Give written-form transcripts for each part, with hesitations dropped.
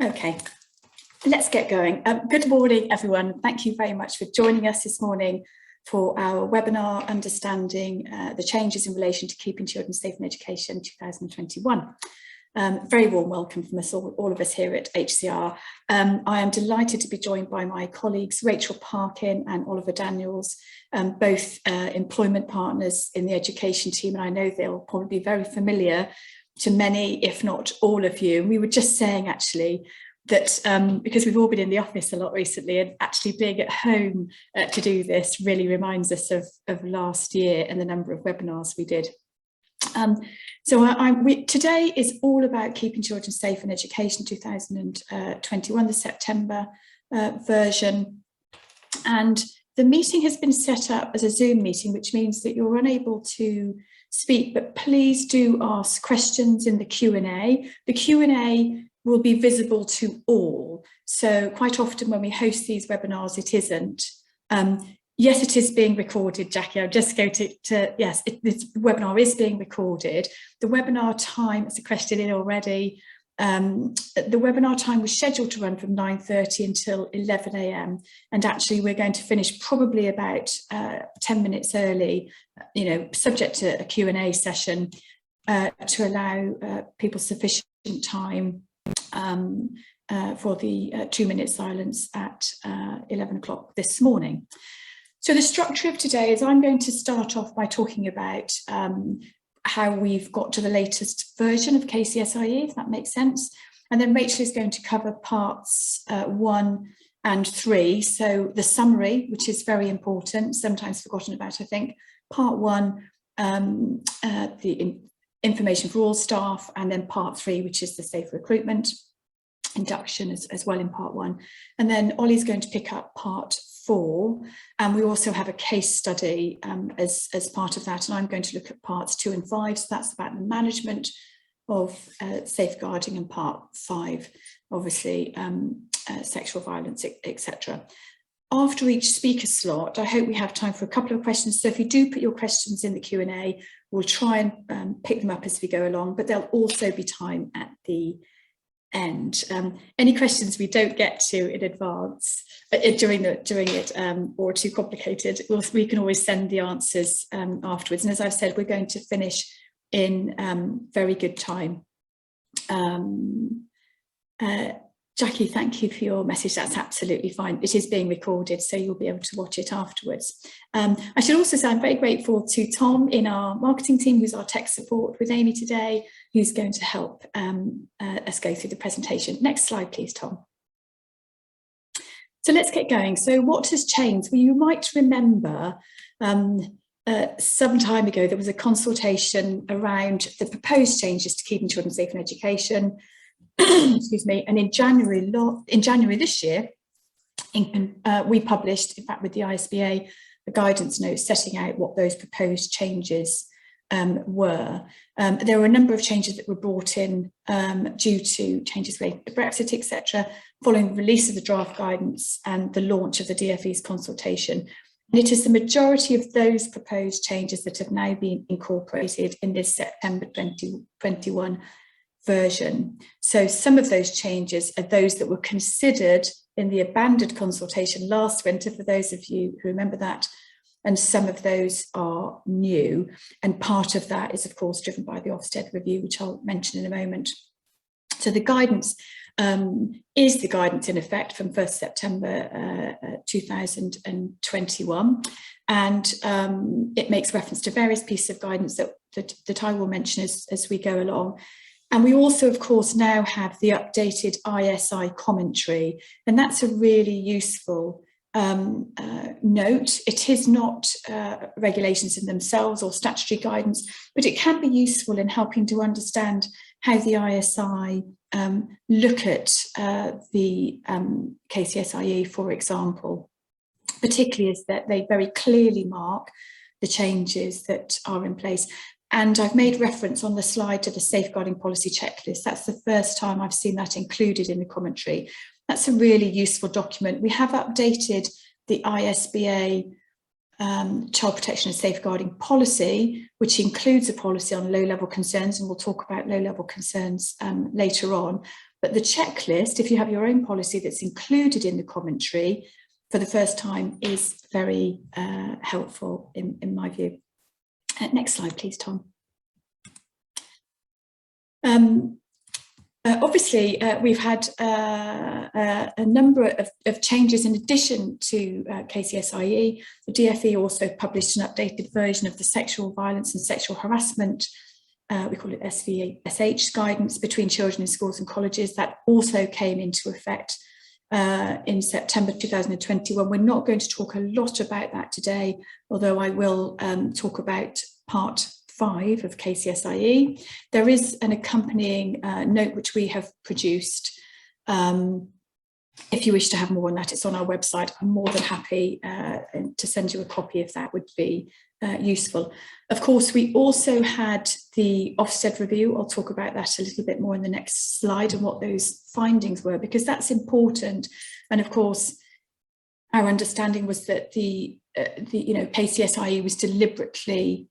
Okay, let's get going. Good morning, everyone. Thank you very much for joining us this morning for our webinar, Understanding the Changes in Relation to Keeping Children Safe in Education 2021. Very warm welcome from us all of us here at HCR. I am delighted to be joined by my colleagues Rachel Parkin and Oliver Daniels, both employment partners in the education team, and I know they'll probably be very familiar to many, if not all of you. And we were just saying actually that because we've all been in the office a lot recently, and actually being at home to do this really reminds us of last year and the number of webinars we did. Today is all about keeping children safe in education 2021, the September version. And the meeting has been set up as a Zoom meeting, which means that you're unable to speak, but please do ask questions in the Q&A. The Q&A will be visible to all. So quite often when we host these webinars, it isn't. Yes, it is being recorded, Jackie. I'll just go yes, this webinar is being recorded. The webinar time, it's a question in already. The webinar time was scheduled to run from 9:30 until 11 AM. And actually we're going to finish probably about 10 minutes early, subject to a Q&A session to allow people sufficient time for the 2-minute silence at 11 o'clock this morning. So the structure of today is I'm going to start off by talking about how we've got to the latest version of KCSIE, if that makes sense. And then Rachel is going to cover parts 1 and 3. So the summary, which is very important, sometimes forgotten about, I think. Part 1, the information for all staff, and then part 3, which is the safe recruitment induction as well in part 1. And then Ollie's going to pick up part 4, and we also have a case study as part of that, and I'm going to look at parts 2 and 5. So that's about the management of safeguarding, and part 5, obviously, sexual violence, etc. After each speaker slot, I hope we have time for a couple of questions. So if you do put your questions in the Q&A, we'll try and pick them up as we go along, but there'll also be time at the end. Any questions we don't get to in advance during it or too complicated, we can always send the answers afterwards. And as I've said, we're going to finish in very good time. Jackie, thank you for your message. That's absolutely fine. It is being recorded, so you'll be able to watch it afterwards. I should also say I'm very grateful to Tom in our marketing team, who's our tech support with Amy today, who's going to help us go through the presentation. Next slide, please, Tom. So let's get going. So what has changed? Well, you might remember some time ago, there was a consultation around the proposed changes to keeping children safe in education. Excuse me. And in January this year, we published, in fact, with the ISBA, a guidance note setting out what those proposed changes were. There were a number of changes that were brought in due to changes related to Brexit, etc., following the release of the draft guidance and the launch of the DfE's consultation. And it is the majority of those proposed changes that have now been incorporated in this September 2021 version. So some of those changes are those that were considered in the abandoned consultation last winter, for those of you who remember that, and some of those are new. And part of that is, of course, driven by the Ofsted review, which I'll mention in a moment. So the guidance is the guidance in effect from 1st September 2021. And it makes reference to various pieces of guidance that I will mention as we go along. And we also, of course, now have the updated ISI commentary, and that's a really useful note. It is not regulations in themselves or statutory guidance, but it can be useful in helping to understand how the ISI look at the KCSIE, for example, particularly is that they very clearly mark the changes that are in place. And I've made reference on the slide to the safeguarding policy checklist. That's the first time I've seen that included in the commentary. That's a really useful document. We have updated the ISBA child protection and safeguarding policy, which includes a policy on low-level concerns, and we'll talk about low-level concerns later on. But the checklist, if you have your own policy that's included in the commentary for the first time, is very helpful in my view. Next slide, please, Tom. Obviously, we've had a number of changes in addition to KCSIE. The DfE also published an updated version of the sexual violence and sexual harassment, we call it SVSH guidance between children in schools and colleges. That also came into effect in September 2021. We're not going to talk a lot about that today, although I will talk about part 5 of KCSIE. There is an accompanying note which we have produced. If you wish to have more on that, it's on our website. I'm more than happy to send you a copy if that would be useful. Of course, we also had the Ofsted review. I'll talk about that a little bit more in the next slide and what those findings were, because that's important. And of course, our understanding was that the KCSIE was deliberately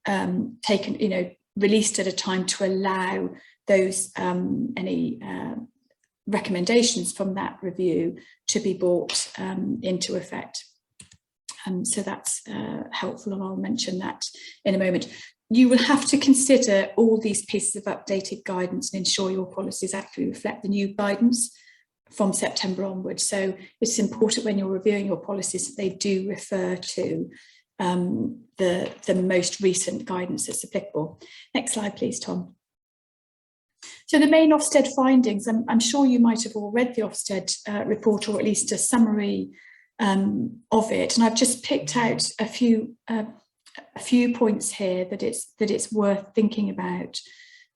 taken, released at a time to allow those any recommendations from that review to be brought into effect. So that's helpful, and I'll mention that in a moment. You will have to consider all these pieces of updated guidance and ensure your policies actually reflect the new guidance from September onwards. So it's important when you're reviewing your policies that they do refer to the most recent guidance that's applicable. Next slide, please, Tom. So the main Ofsted findings, I'm sure you might have all read the Ofsted report, or at least a summary of it, and I've just picked out a few points here that it's worth thinking about.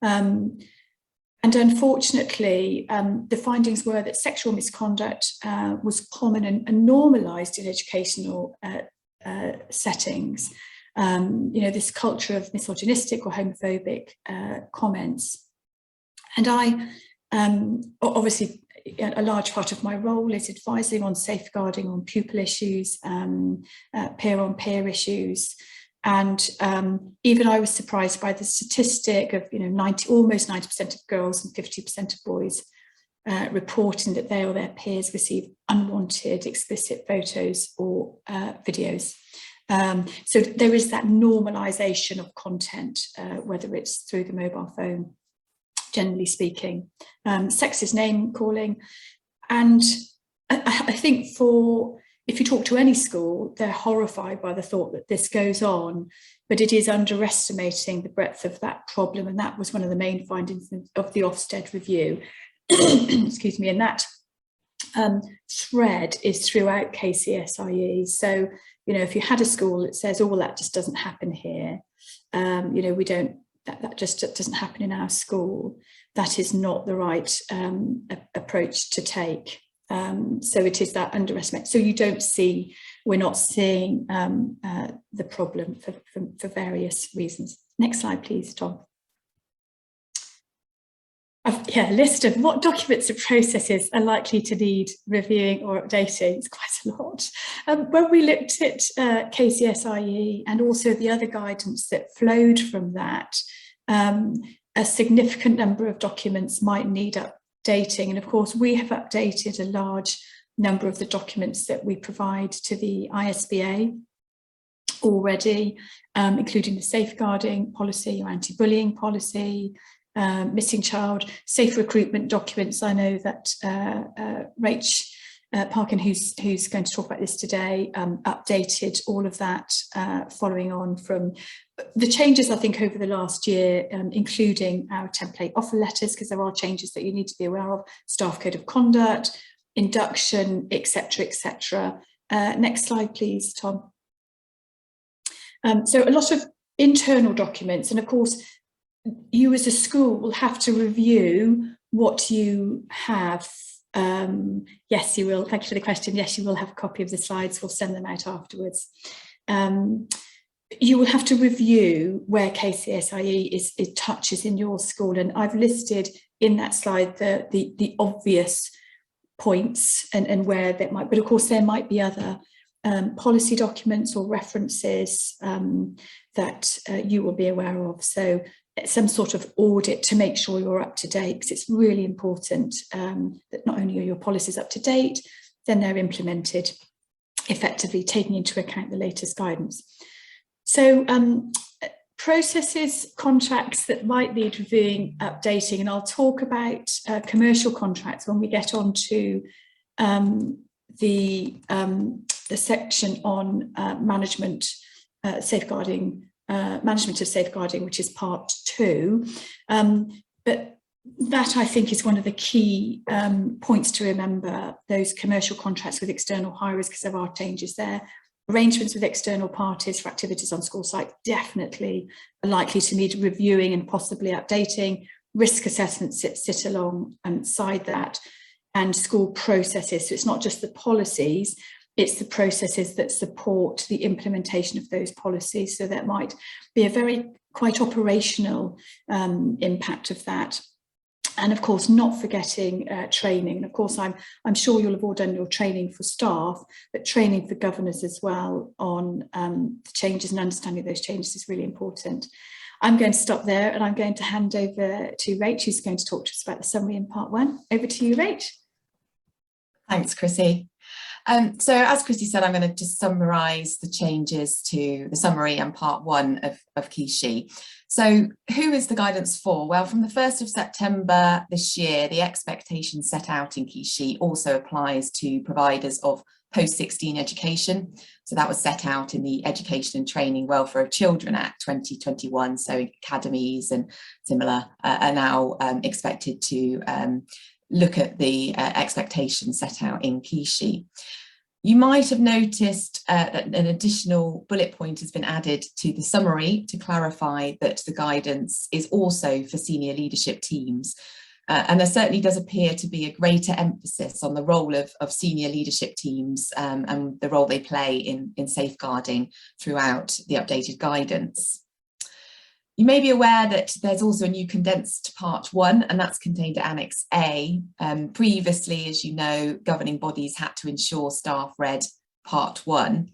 And unfortunately, the findings were that sexual misconduct was common and normalised in educational settings. This culture of misogynistic or homophobic comments. And I, obviously, a large part of my role is advising on safeguarding on pupil issues, peer-on-peer issues. And even I was surprised by the statistic of almost 90% of girls and 50% of boys reporting that they or their peers receive unwanted explicit photos or videos. So there is that normalisation of content, whether it's through the mobile phone, generally speaking, sexist name calling. And I think if you talk to any school, they're horrified by the thought that this goes on, but it is underestimating the breadth of that problem. And that was one of the main findings of the Ofsted review. Excuse me. And that thread is throughout KCSIE. So, if you had a school that says, oh, that just doesn't happen here, we don't, that just doesn't happen in our school, that is not the right approach to take. So it is that underestimate. So we're not seeing the problem for various reasons. Next slide, please, Tom. A list of what documents and processes are likely to need reviewing or updating. It's quite a lot. When we looked at KCSIE and also the other guidance that flowed from that, a significant number of documents might need updating. And of course, we have updated a large number of the documents that we provide to the ISBA already, including the safeguarding policy or anti-bullying policy, missing child, safe recruitment documents. I know that Rach Parkin, who's going to talk about this today, updated all of that following on from the changes, I think, over the last year, including our template offer letters, because there are changes that you need to be aware of, staff code of conduct, induction, etc., etc. Next slide, please, Tom. So a lot of internal documents, and of course, you as a school will have to review what you have. Yes, you will. Thank you for the question. Yes, you will have a copy of the slides. We'll send them out afterwards. You will have to review where KCSIE it touches in your school, and I've listed in that slide the obvious points and where that might, but of course there might be other policy documents or references that you will be aware of. So some sort of audit to make sure you're up to date, because it's really important that not only are your policies up to date, then they're implemented effectively, taking into account the latest guidance. So processes, contracts that might need reviewing, updating, and I'll talk about commercial contracts when we get on to the section on management of safeguarding, which is part 2. But that, I think, is one of the key points to remember, those commercial contracts with external hirers, because there are changes there. Arrangements with external parties for activities on school site definitely are likely to need reviewing and possibly updating. Risk assessments sit alongside that, and school processes. So it's not just the policies, it's the processes that support the implementation of those policies. So that might be a quite operational impact of that. And of course, not forgetting training. And of course, I'm sure you'll have all done your training for staff, but training for governors as well on the changes, and understanding those changes is really important. I'm going to stop there, and I'm going to hand over to Rach, who's going to talk to us about the summary in part 1. Over to you, Rach. Thanks, Chrissy. So as Chrissy said, I'm going to just summarise the changes to the summary and part 1 of KeySheet. So who is the guidance for? Well, from the 1st of September this year, the expectation set out in KeySheet also applies to providers of post-16 education. So that was set out in the Education and Training Welfare of Children Act 2021. So academies and similar are now expected to look at the expectations set out in KeySheet. You might have noticed that an additional bullet point has been added to the summary to clarify that the guidance is also for senior leadership teams. And there certainly does appear to be a greater emphasis on the role of senior leadership teams and the role they play in safeguarding throughout the updated guidance. You may be aware that there's also a new condensed part 1, and that's contained at Annex A. Previously, as you know, governing bodies had to ensure staff read part 1.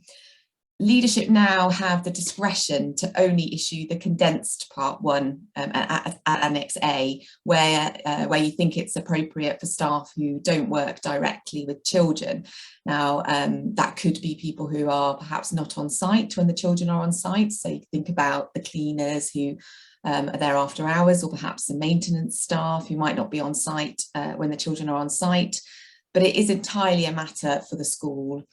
Leadership now have the discretion to only issue the condensed part 1 at Annex A, where you think it's appropriate for staff who don't work directly with children. Now, that could be people who are perhaps not on site when the children are on site. So you think about the cleaners who are there after hours, or perhaps the maintenance staff who might not be on site when the children are on site. But it is entirely a matter for the school.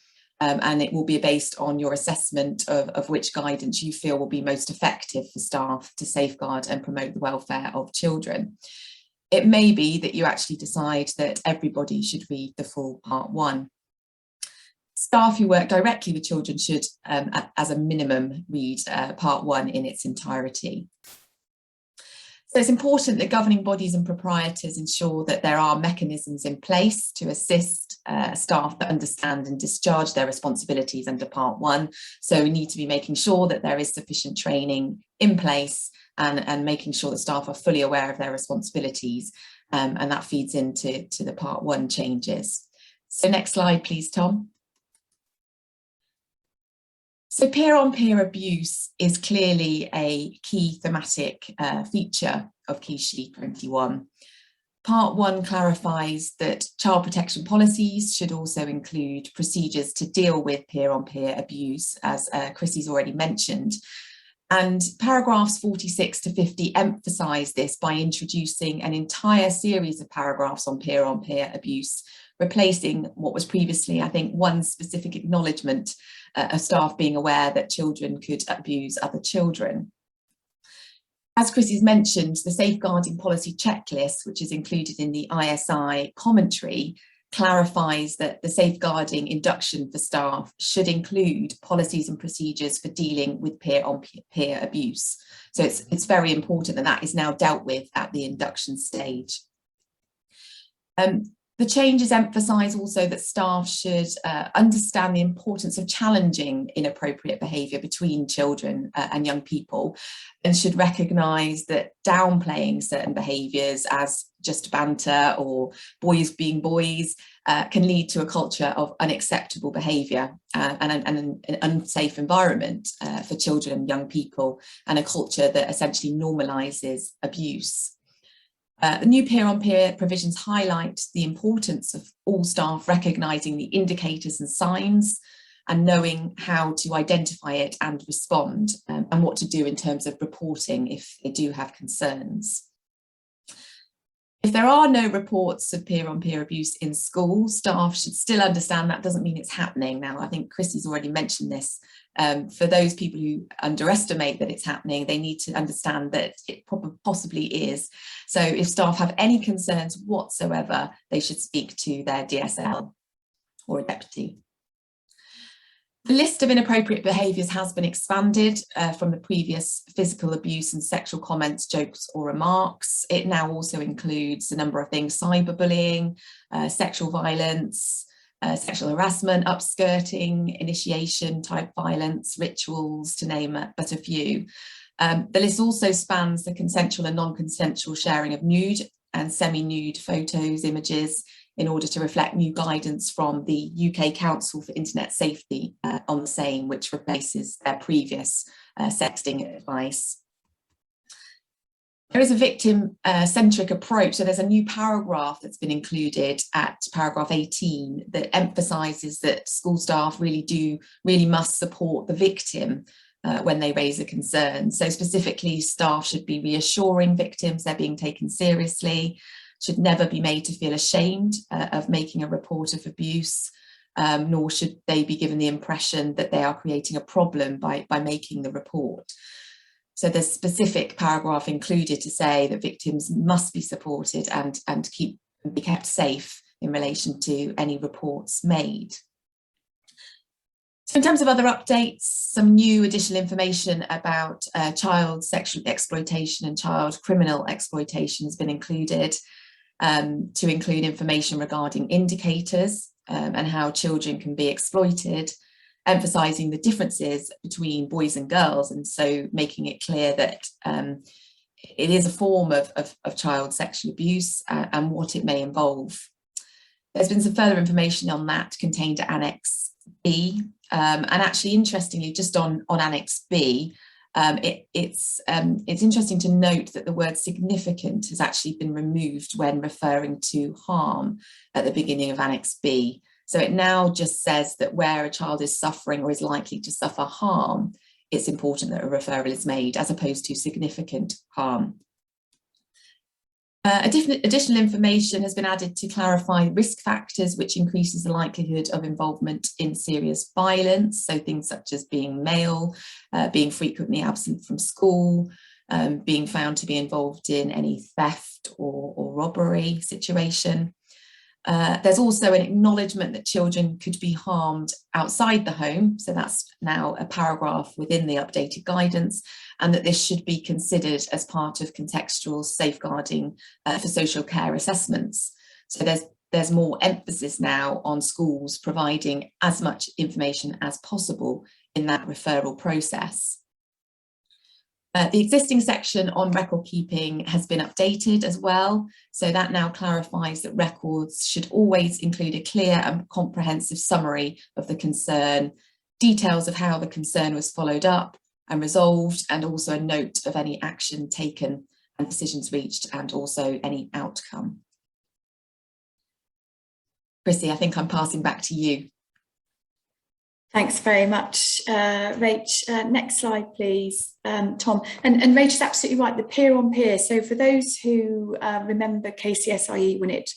And it will be based on your assessment of which guidance you feel will be most effective for staff to safeguard and promote the welfare of children. It may be that you actually decide that everybody should read the full part 1. Staff who work directly with children should, as a minimum, read part 1 in its entirety. So it's important that governing bodies and proprietors ensure that there are mechanisms in place to assist staff that understand and discharge their responsibilities under part 1. So we need to be making sure that there is sufficient training in place and making sure that staff are fully aware of their responsibilities, and that feeds into the part 1 changes. So next slide, please, Tom. So peer-on-peer abuse is clearly a key thematic feature of KeySheet 21. Part 1 clarifies that child protection policies should also include procedures to deal with peer-on-peer abuse, as Chrissy's already mentioned. And paragraphs 46 to 50 emphasise this by introducing an entire series of paragraphs on peer-on-peer abuse, replacing what was previously, I think, one specific acknowledgement of staff being aware that children could abuse other children. As Chrissy's mentioned, the safeguarding policy checklist, which is included in the ISI commentary, clarifies that the safeguarding induction for staff should include policies and procedures for dealing with peer-on-peer abuse. So it's very important that that is now dealt with at the induction stage. The changes emphasise also that staff should understand the importance of challenging inappropriate behaviour between children and young people, and should recognise that downplaying certain behaviours as just banter or boys being boys can lead to a culture of unacceptable behaviour and an unsafe environment for children and young people, and a culture that essentially normalises abuse. The new peer-on-peer provisions highlight the importance of all staff recognising the indicators and signs and knowing how to identify it and respond, and what to do in terms of reporting if they do have concerns. If there are no reports of peer-on-peer abuse in school, staff should still understand that doesn't mean it's happening. Now, I think Chrissy's already mentioned this. For those people who underestimate that it's happening, they need to understand that it possibly is. So if staff have any concerns whatsoever, they should speak to their DSL or a deputy. The list of inappropriate behaviours has been expanded from the previous physical abuse and sexual comments, jokes or remarks. It now also includes a number of things: cyberbullying, sexual violence, sexual harassment, upskirting, initiation type violence, rituals, to name but a few. The list also spans the consensual and non-consensual sharing of nude and semi-nude photos, images, in order to reflect new guidance from the UK Council for Internet Safety on the same, which replaces their previous sexting advice. There is a victim-centric approach, so there's a new paragraph that's been included at paragraph 18 that emphasises that school staff really must support the victim when they raise a concern. So specifically, staff should be reassuring victims they're being taken seriously, should never be made to feel ashamed of making a report of abuse, nor should they be given the impression that they are creating a problem by making the report. So there's a specific paragraph included to say that victims must be supported and be kept safe in relation to any reports made. So in terms of other updates, some new additional information about child sexual exploitation and child criminal exploitation has been included, to include information regarding indicators and how children can be exploited, emphasising the differences between boys and girls, and so making it clear that it is a form of child sexual abuse and what it may involve. There's been some further information on that contained at Annex B, and actually interestingly, just on Annex B, it's interesting to note that the word significant has actually been removed when referring to harm at the beginning of Annex B. So it now just says that where a child is suffering or is likely to suffer harm, it's important that a referral is made, as opposed to significant harm. Additional information has been added to clarify risk factors, which increases the likelihood of involvement in serious violence. So things such as being male, being frequently absent from school, being found to be involved in any theft or robbery situation. There's also an acknowledgement that children could be harmed outside the home, so that's now a paragraph within the updated guidance, and that this should be considered as part of contextual safeguarding for social care assessments. So there's more emphasis now on schools providing as much information as possible in that referral process. The existing section on record keeping has been updated as well, so that now clarifies that records should always include a clear and comprehensive summary of the concern, details of how the concern was followed up and resolved, and also a note of any action taken and decisions reached, and also any outcome. Chrissy, I think I'm passing back to you. Thanks very much, Rach. Next slide, please, Tom. And Rach is absolutely right, the peer-on-peer. So for those who remember KCSIE when it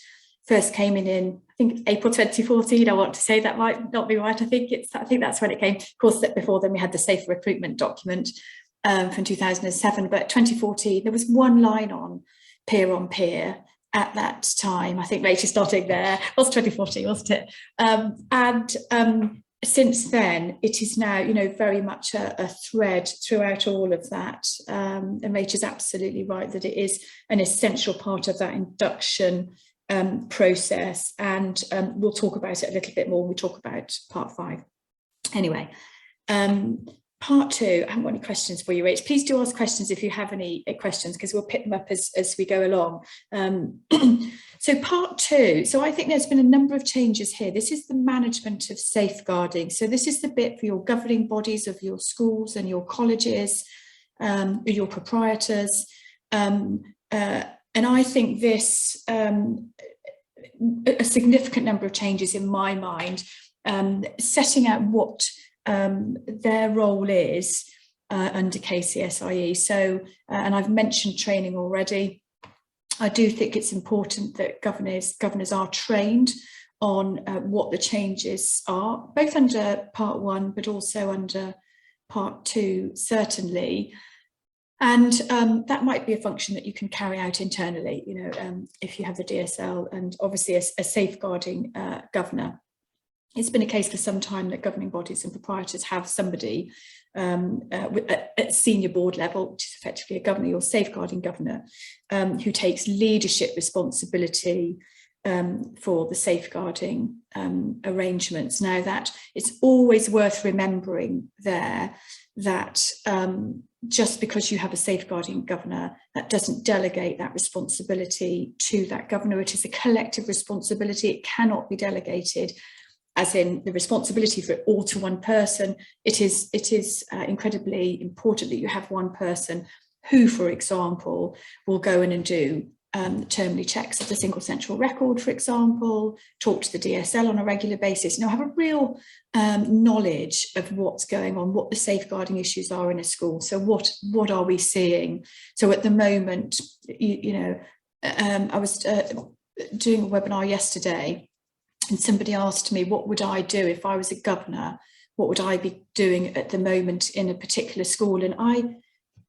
first came in I think April 2014, I want to say that might not be right. I think that's when it came. Of course, before then we had the Safer Recruitment document from 2007, but 2014, there was one line on peer-on-peer at that time. I think Rach is starting there. It was 2014, wasn't it? Since then, it is now, very much a thread throughout all of that. And Rach is absolutely right that it is an essential part of that induction process, and we'll talk about it a little bit more when we talk about part 5. Anyway, part 2, I haven't got any questions for you, Rach. Please do ask questions if you have any questions, because we'll pick them up as we go along. So part 2, so I think there's been a number of changes here. This is the management of safeguarding. So this is the bit for your governing bodies of your schools and your colleges, your proprietors. And I think this, a significant number of changes in my mind, setting out what their role is under KCSIE. So, and I've mentioned training already. I do think it's important that governors are trained on what the changes are, both under part 1, but also under part 2, certainly. And that might be a function that you can carry out internally, you know, if you have the DSL and obviously a safeguarding governor. It's been a case for some time that governing bodies and proprietors have somebody at senior board level, which is effectively a governor or safeguarding governor, who takes leadership responsibility for the safeguarding arrangements. Now, that it's always worth remembering there that just because you have a safeguarding governor, that doesn't delegate that responsibility to that governor. It is a collective responsibility. It cannot be delegated, as in the responsibility for it all to one person. It is incredibly important that you have one person who, for example, will go in and do termly checks of the single central record, for example, talk to the DSL on a regular basis, you know, have a real knowledge of what's going on, what the safeguarding issues are in a school. So what are we seeing? So at the moment, you know, I was doing a webinar yesterday, and somebody asked me, what would I do if I was a governor? What would I be doing at the moment in a particular school? And I,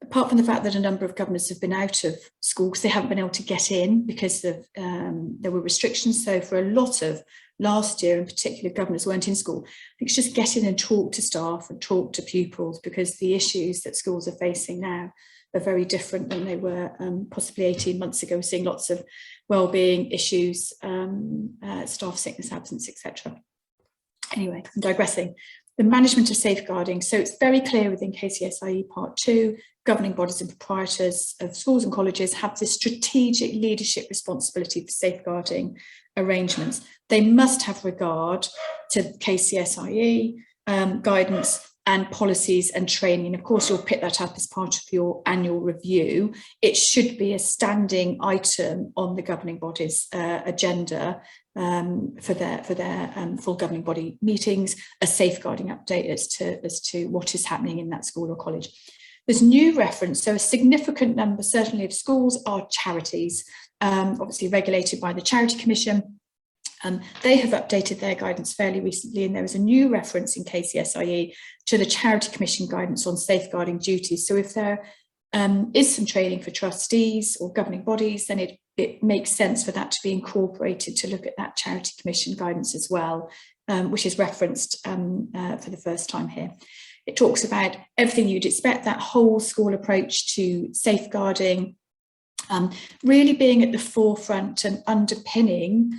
apart from the fact that a number of governors have been out of school because they haven't been able to get in because of there were restrictions. So for a lot of last year, in particular, governors weren't in school. I think it's just get in and talk to staff and talk to pupils, because the issues that schools are facing now are very different than they were possibly 18 months ago. We're seeing lots of wellbeing issues, staff sickness, absence, etc. Anyway, I'm digressing. The management of safeguarding. So it's very clear within KCSIE Part 2, governing bodies and proprietors of schools and colleges have this strategic leadership responsibility for safeguarding arrangements. They must have regard to KCSIE guidance and policies and training. Of course, you'll pick that up as part of your annual review. It should be a standing item on the governing body's agenda for their full governing body meetings, a safeguarding update as to what is happening in that school or college. There's new reference, so a significant number, certainly, of schools are charities, obviously regulated by the Charity Commission. They have updated their guidance fairly recently, and there is a new reference in KCSIE to the Charity Commission guidance on safeguarding duties. So if there is some training for trustees or governing bodies, then it makes sense for that to be incorporated to look at that Charity Commission guidance as well, which is referenced for the first time here. It talks about everything you'd expect, that whole school approach to safeguarding, really being at the forefront and underpinning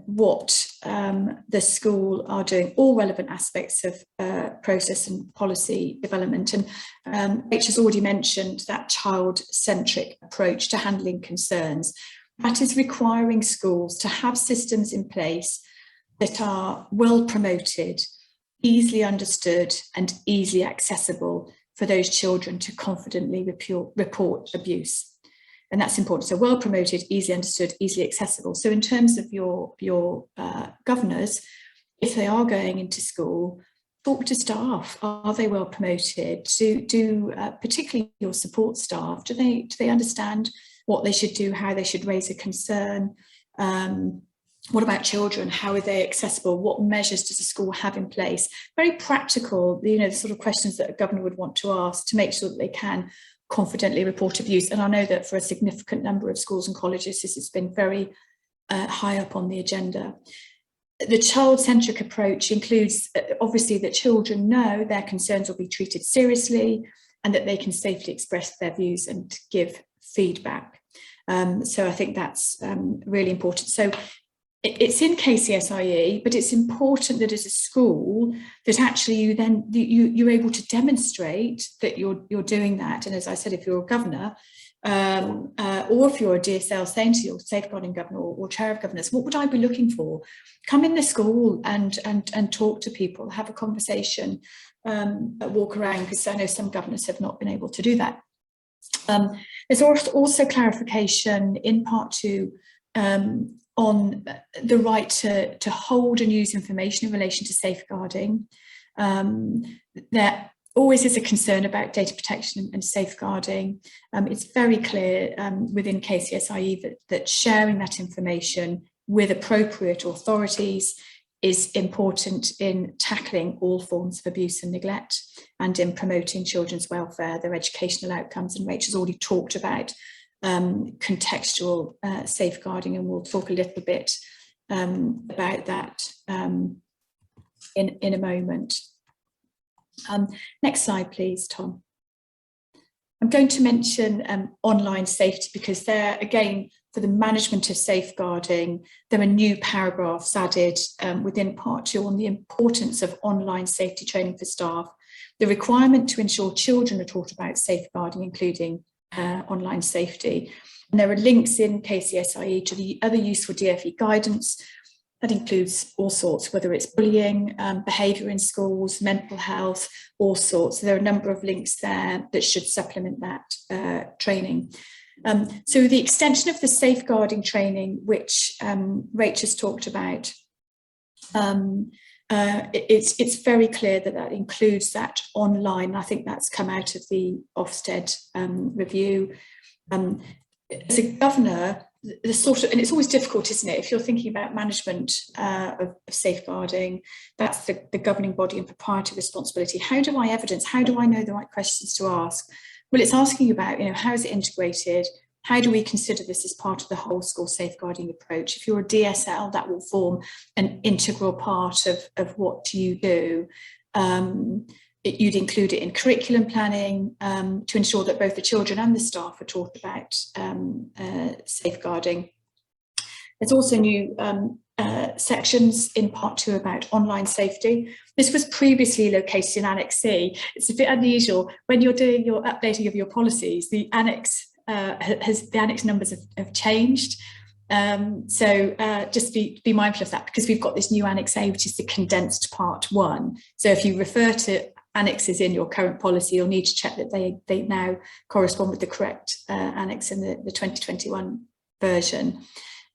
what the school are doing, all relevant aspects of process and policy development. And Rach has already mentioned that child-centric approach to handling concerns. That is requiring schools to have systems in place that are well promoted, easily understood and easily accessible for those children to confidently report abuse. And that's important. So well promoted, easily understood, easily accessible. So in terms of your governors, if they are going into school, talk to staff. Are they well promoted? Do particularly your support staff, do they understand what they should do, how they should raise a concern? What about children? How are they accessible? What measures does a school have in place? Very practical, you know, the sort of questions that a governor would want to ask to make sure that they can confidently report abuse. And I know that for a significant number of schools and colleges, this has been very high up on the agenda. The child-centric approach includes, obviously, that children know their concerns will be treated seriously and that they can safely express their views and give feedback. So I think that's really important. So it's in KCSIE, but it's important that as a school that actually you're able to demonstrate that you're doing that. And as I said, if you're a governor, or if you're a DSL saying to your safeguarding governor or chair of governors, what would I be looking for? Come in the school and talk to people, have a conversation, walk around, because I know some governors have not been able to do that. There's also clarification in part 2 on the right to hold and use information in relation to safeguarding. There always is a concern about data protection and safeguarding. It's very clear within KCSIE that sharing that information with appropriate authorities is important in tackling all forms of abuse and neglect and in promoting children's welfare, their educational outcomes. And Rachel's already talked about contextual safeguarding, and we'll talk a little bit about that in a moment. Next slide, please, Tom. I'm going to mention online safety because there, again, for the management of safeguarding, there are new paragraphs added within part 2 on the importance of online safety training for staff, the requirement to ensure children are taught about safeguarding, including online safety. And there are links in KCSIE to the other useful DfE guidance that includes all sorts, whether it's bullying, behaviour in schools, mental health, all sorts. So there are a number of links there that should supplement that training. So the extension of the safeguarding training, which Rach has talked about, it's very clear that includes that online. I think that's come out of the Ofsted review. As a governor, the sort of, and it's always difficult, isn't it? If you're thinking about management of safeguarding, that's the governing body and proprietary responsibility. How do I evidence? How do I know the right questions to ask? Well, it's asking about, how is it integrated? How do we consider this as part of the whole school safeguarding approach? If you're a DSL, that will form an integral part of what you do. You'd include it in curriculum planning to ensure that both the children and the staff are taught about safeguarding. There's also new sections in part 2 about online safety. This was previously located in Annex C. It's a bit unusual when you're doing your updating of your policies. The annex the annex numbers have changed. So just be mindful of that, because we've got this new Annex A, which is the condensed part 1. So if you refer to annexes in your current policy, you'll need to check that they now correspond with the correct annex in the 2021 version.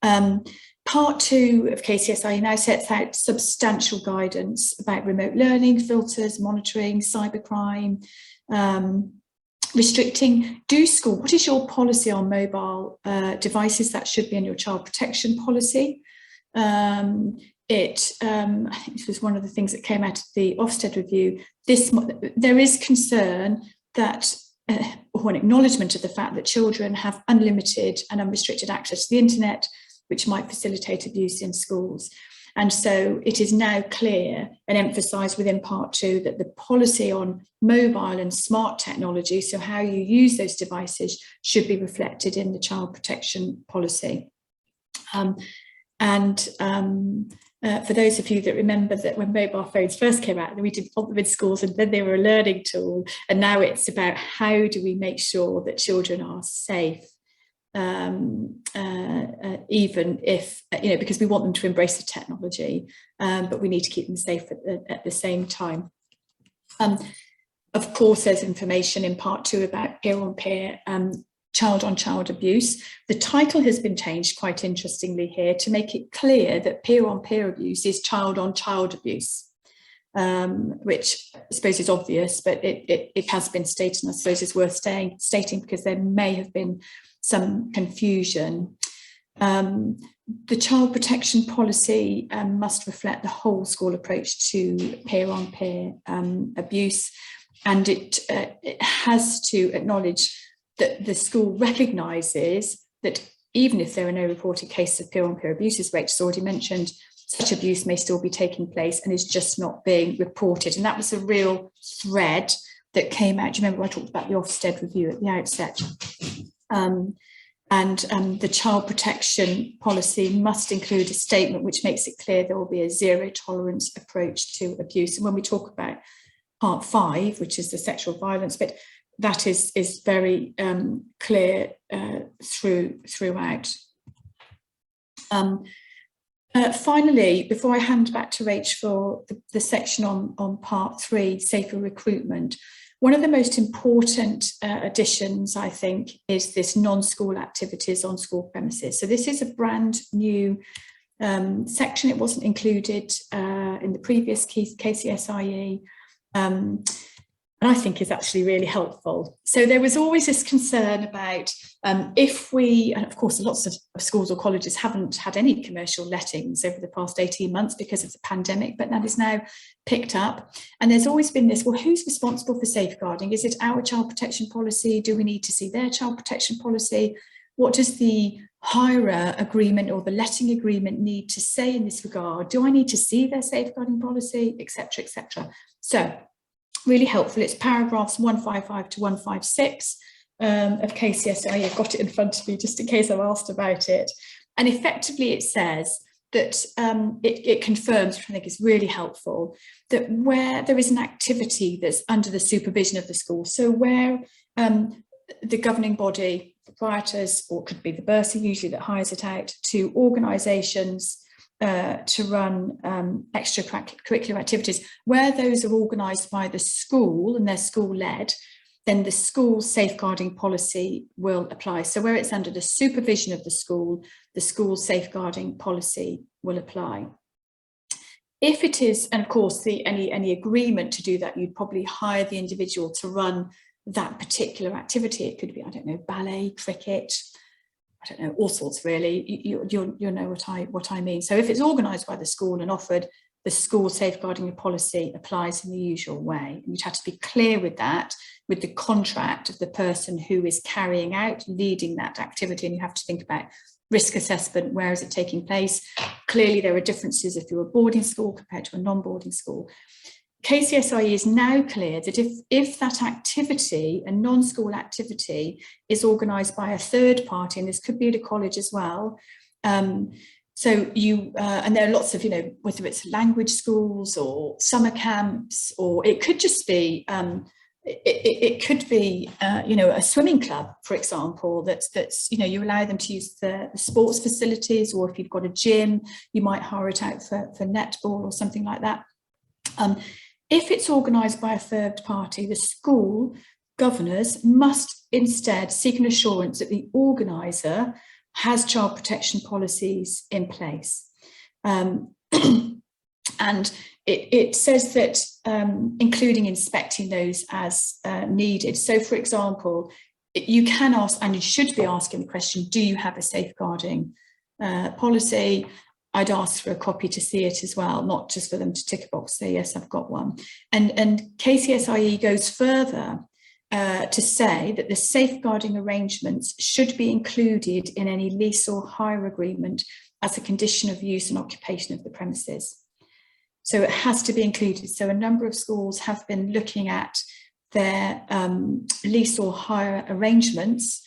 Part 2 of KCSIE now sets out substantial guidance about remote learning, filters, monitoring, cybercrime, restricting school. What is your policy on mobile devices? That should be in your child protection policy. I think this was one of the things that came out of the Ofsted review. There is concern that, or an acknowledgement of the fact that children have unlimited and unrestricted access to the internet, which might facilitate abuse in schools. And so it is now clear and emphasised within part 2 that the policy on mobile and smart technology, so how you use those devices, should be reflected in the child protection policy. For those of you that remember that when mobile phones first came out, we didn't want them in schools, and then they were a learning tool. And now it's about how do we make sure that children are safe, even if, because we want them to embrace the technology, but we need to keep them safe at the same time. Of course, there's information in part 2 about peer-on-peer, child-on-child abuse. The title has been changed, quite interestingly here, to make it clear that peer-on-peer abuse is child-on-child abuse, which I suppose is obvious, but it has been stated, and I suppose it's worth stating because there may have been some confusion. The child protection policy must reflect the whole school approach to peer-on-peer abuse, and it has to acknowledge that the school recognises that even if there are no reported cases of peer-on-peer abuse, as Rachel's already mentioned, such abuse may still be taking place and is just not being reported. And that was a real thread that came out. Do you remember I talked about the Ofsted review at the outset? And the child protection policy must include a statement which makes it clear there will be a zero tolerance approach to abuse. And when we talk about part 5, which is the sexual violence bit, that is very clear throughout. Finally, before I hand back to Rach for the section on part 3, safer recruitment, one of the most important additions, I think, is this non-school activities on school premises. So this is a brand new section. It wasn't included in the previous KCSIE. And I think is actually really helpful. So there was always this concern about if we, and of course lots of schools or colleges haven't had any commercial lettings over the past 18 months because of the pandemic, but that is now picked up. And there's always been this, well, who's responsible for safeguarding? Is it our child protection policy? Do we need to see their child protection policy? What does the hirer agreement or the letting agreement need to say in this regard? Do I need to see their safeguarding policy, etc., etc.? So really helpful. It's paragraphs 155 to 156 of KCSIE. I've got it in front of me just in case I'm asked about it. And effectively it says that it confirms, which I think is really helpful, that where there is an activity that's under the supervision of the school, so where the governing body, proprietors, or it could be the bursar usually that hires it out to organisations to run extracurricular activities, where those are organised by the school and they're school-led, then the school safeguarding policy will apply. So where it's under the supervision of the school safeguarding policy will apply. If it is, and of course, any agreement to do that, you'd probably hire the individual to run that particular activity. It could be, I don't know, ballet, cricket, I don't know, all sorts really. You'll know what I mean. So if it's organised by the school and offered, the school safeguarding policy applies in the usual way. And you'd have to be clear with that, with the contract of the person who is carrying out, leading that activity. And you have to think about risk assessment, where is it taking place? Clearly there are differences if you're a boarding school compared to a non-boarding school. KCSIE is now clear that if that activity, a non-school activity, is organised by a third party, and this could be at a college as well, so you, and there are lots of, whether it's language schools or summer camps, or it could just be, it could be, a swimming club, for example, that's you allow them to use the sports facilities, or if you've got a gym, you might hire it out for netball or something like that. If it's organised by a third party, the school governors must instead seek an assurance that the organiser has child protection policies in place. And it says that including inspecting those as needed. So, for example, you can ask, and you should be asking the question, do you have a safeguarding policy? I'd ask for a copy to see it as well, not just for them to tick a box, say, yes, I've got one. And KCSIE goes further to say that the safeguarding arrangements should be included in any lease or hire agreement as a condition of use and occupation of the premises. So it has to be included. So a number of schools have been looking at their lease or hire arrangements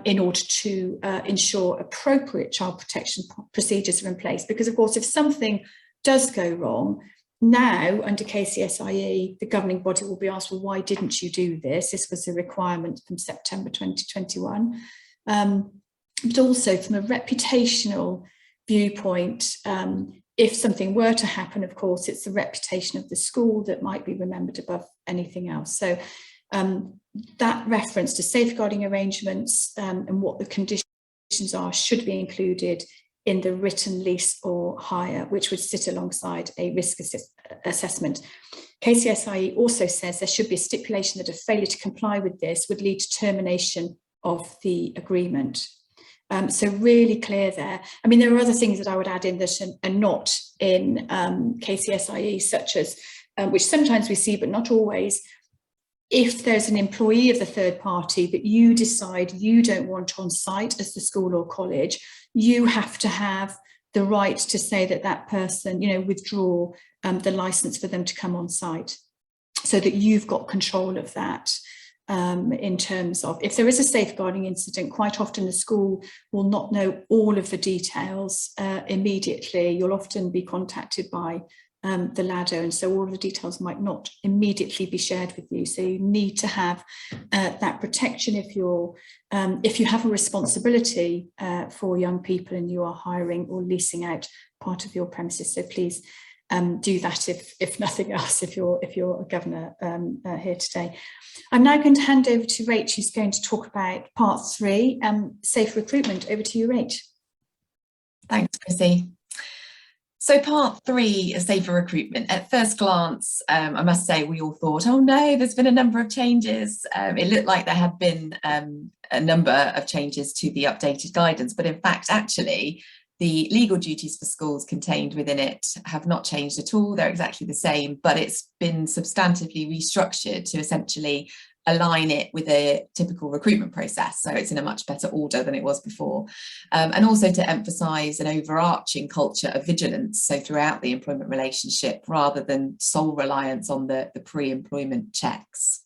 in order to ensure appropriate child protection procedures are in place. Because, of course, if something does go wrong, now under KCSIE, the governing body will be asked, well, why didn't you do this? This was a requirement from September 2021. But also from a reputational viewpoint, if something were to happen, of course, it's the reputation of the school that might be remembered above anything else. So that reference to safeguarding arrangements and what the conditions are should be included in the written lease or hire, which would sit alongside a risk assessment. KCSIE also says there should be a stipulation that a failure to comply with this would lead to termination of the agreement. So really clear there. I mean, there are other things that I would add in that are not in KCSIE, such as, which sometimes we see, but not always, if there's an employee of the third party that you decide you don't want on site as the school or college, you have to have the right to say that that person, withdraw the license for them to come on site, so that you've got control of that. in terms of if there is a safeguarding incident, quite often the school will not know all of the details immediately. You'll often be contacted by the ladder, and so all of the details might not immediately be shared with you. So you need to have that protection if you have a responsibility for young people and you are hiring or leasing out part of your premises. So please do that if nothing else, if you're a governor here today. I'm now going to hand over to Rach, who's going to talk about part 3, safe recruitment. Over to you, Rach. Thanks, Chrissy. So part 3 is safer recruitment. At first glance, I must say we all thought, oh no, there's been a number of changes. It looked like there had been a number of changes to the updated guidance, but in fact, actually, the legal duties for schools contained within it have not changed at all. They're exactly the same, but it's been substantively restructured to essentially align it with a typical recruitment process. So it's in a much better order than it was before. And also to emphasise an overarching culture of vigilance, so throughout the employment relationship, rather than sole reliance on the pre-employment checks.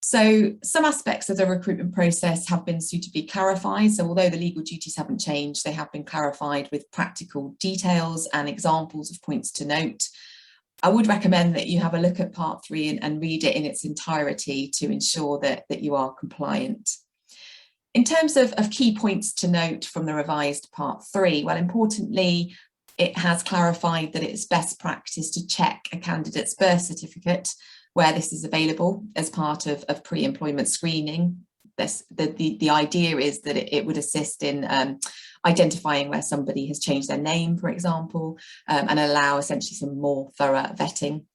So some aspects of the recruitment process have been suitably clarified. So although the legal duties haven't changed, they have been clarified with practical details and examples of points to note. I would recommend that you have a look at part 3 and read it in its entirety to ensure that you are compliant. In terms of key points to note from the revised part 3, well, importantly, it has clarified that it's best practice to check a candidate's birth certificate where this is available as part of pre-employment screening. The idea is that it would assist in identifying where somebody has changed their name, for example, and allow essentially some more thorough vetting.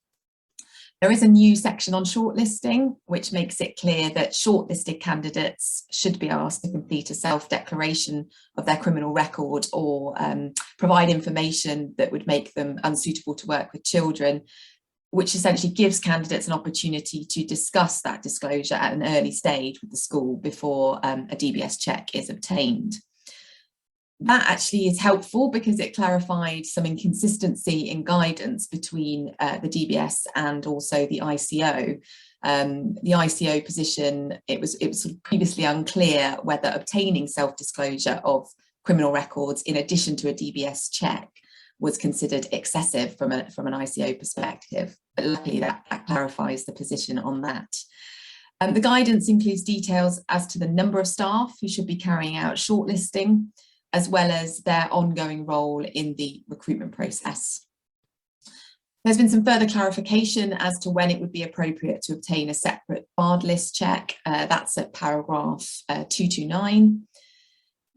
There is a new section on shortlisting, which makes it clear that shortlisted candidates should be asked to complete a self-declaration of their criminal record or provide information that would make them unsuitable to work with children, which essentially gives candidates an opportunity to discuss that disclosure at an early stage with the school before a DBS check is obtained. That actually is helpful because it clarified some inconsistency in guidance between the DBS and also the ICO. The ICO position, it was sort of previously unclear whether obtaining self-disclosure of criminal records in addition to a DBS check was considered excessive from an ICO perspective, but luckily that clarifies the position on that. The guidance includes details as to the number of staff who should be carrying out shortlisting, as well as their ongoing role in the recruitment process. There's been some further clarification as to when it would be appropriate to obtain a separate barred list check. That's at paragraph 229.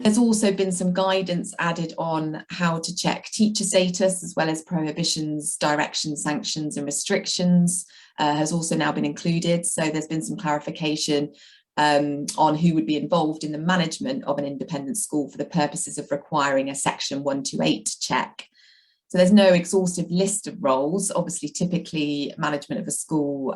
There's also been some guidance added on how to check teacher status, as well as prohibitions, directions, sanctions and restrictions has also now been included. So there's been some clarification on who would be involved in the management of an independent school for the purposes of requiring a section 128 check. So there's no exhaustive list of roles. Obviously, typically management of a school,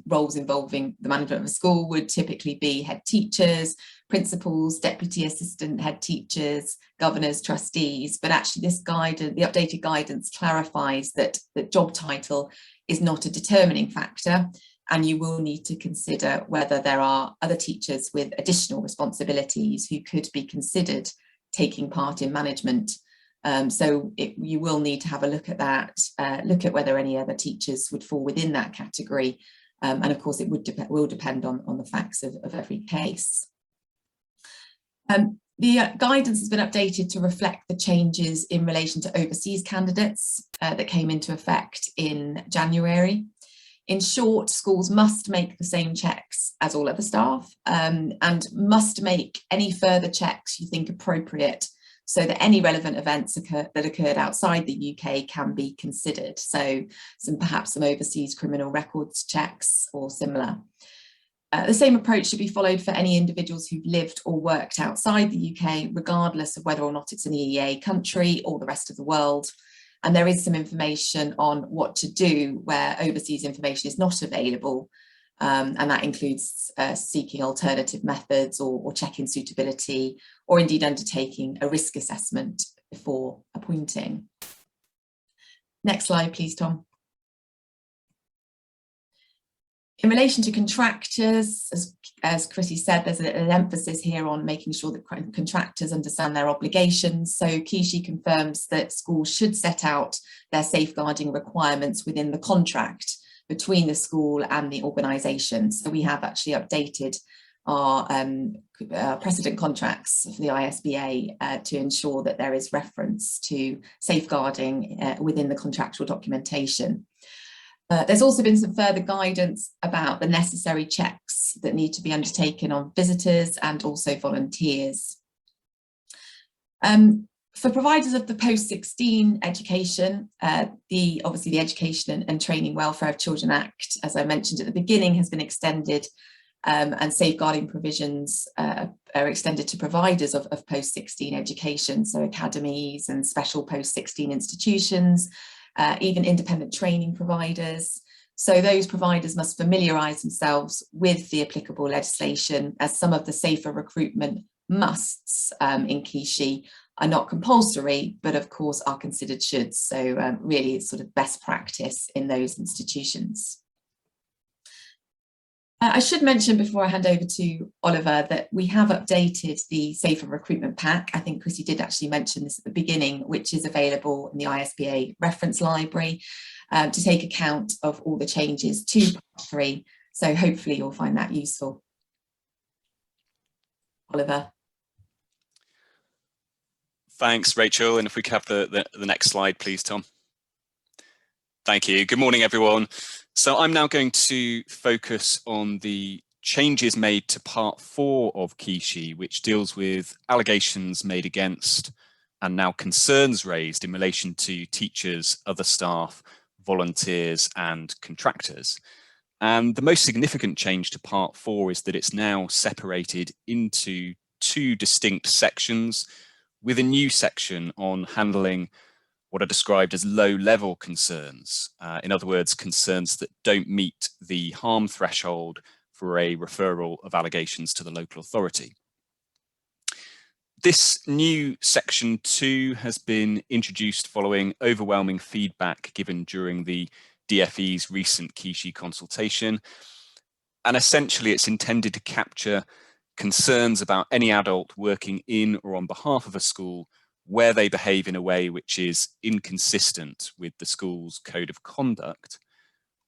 roles involving the management of a school would typically be head teachers, principals, deputy assistant head teachers, governors, trustees. But actually this guidance, the updated guidance clarifies that the job title is not a determining factor, and you will need to consider whether there are other teachers with additional responsibilities who could be considered taking part in management. So you will need to have a look at that, look at whether any other teachers would fall within that category. And of course, it will depend on the facts of every case. The guidance has been updated to reflect the changes in relation to overseas candidates that came into effect in January. In short, schools must make the same checks as all other staff and must make any further checks you think appropriate so that any relevant events that occurred outside the UK can be considered. So perhaps some overseas criminal records checks or similar. The same approach should be followed for any individuals who've lived or worked outside the UK, regardless of whether or not it's an EEA country or the rest of the world. And there is some information on what to do where overseas information is not available. And that includes seeking alternative methods or checking suitability, or indeed undertaking a risk assessment before appointing. Next slide, please, Tom. In relation to contractors, as Chrissy said, there's an emphasis here on making sure that contractors understand their obligations. So KISHE confirms that schools should set out their safeguarding requirements within the contract between the school and the organisation. So we have actually updated our precedent contracts for the ISBA to ensure that there is reference to safeguarding within the contractual documentation. There's also been some further guidance about the necessary checks that need to be undertaken on visitors and also volunteers. For providers of the post-16 education, obviously the Education and Training Welfare of Children Act, as I mentioned at the beginning, has been extended, and safeguarding provisions are extended to providers of post-16 education, so academies and special post-16 institutions, even independent training providers. So those providers must familiarise themselves with the applicable legislation, as some of the safer recruitment musts in KISHE are not compulsory, but of course are considered shoulds. So really it's sort of best practice in those institutions. I should mention before I hand over to Oliver that we have updated the Safer Recruitment Pack. I think Chrissy did actually mention this at the beginning, which is available in the ISBA reference library to take account of all the changes to Part 3. So hopefully you'll find that useful. Oliver. Thanks, Rachel. And if we could have the next slide, please, Tom. Thank you. Good morning, everyone. So I'm now going to focus on the changes made to Part 4 of KISHE, which deals with allegations made against and now concerns raised in relation to teachers, other staff, volunteers and contractors. And the most significant change to Part 4 is that it's now separated into 2 distinct sections, with a new section on handling what are described as low-level concerns. In other words, concerns that don't meet the harm threshold for a referral of allegations to the local authority. This new section 2 has been introduced following overwhelming feedback given during the DFE's recent KISHE consultation. And essentially it's intended to capture concerns about any adult working in or on behalf of a school where they behave in a way which is inconsistent with the school's code of conduct,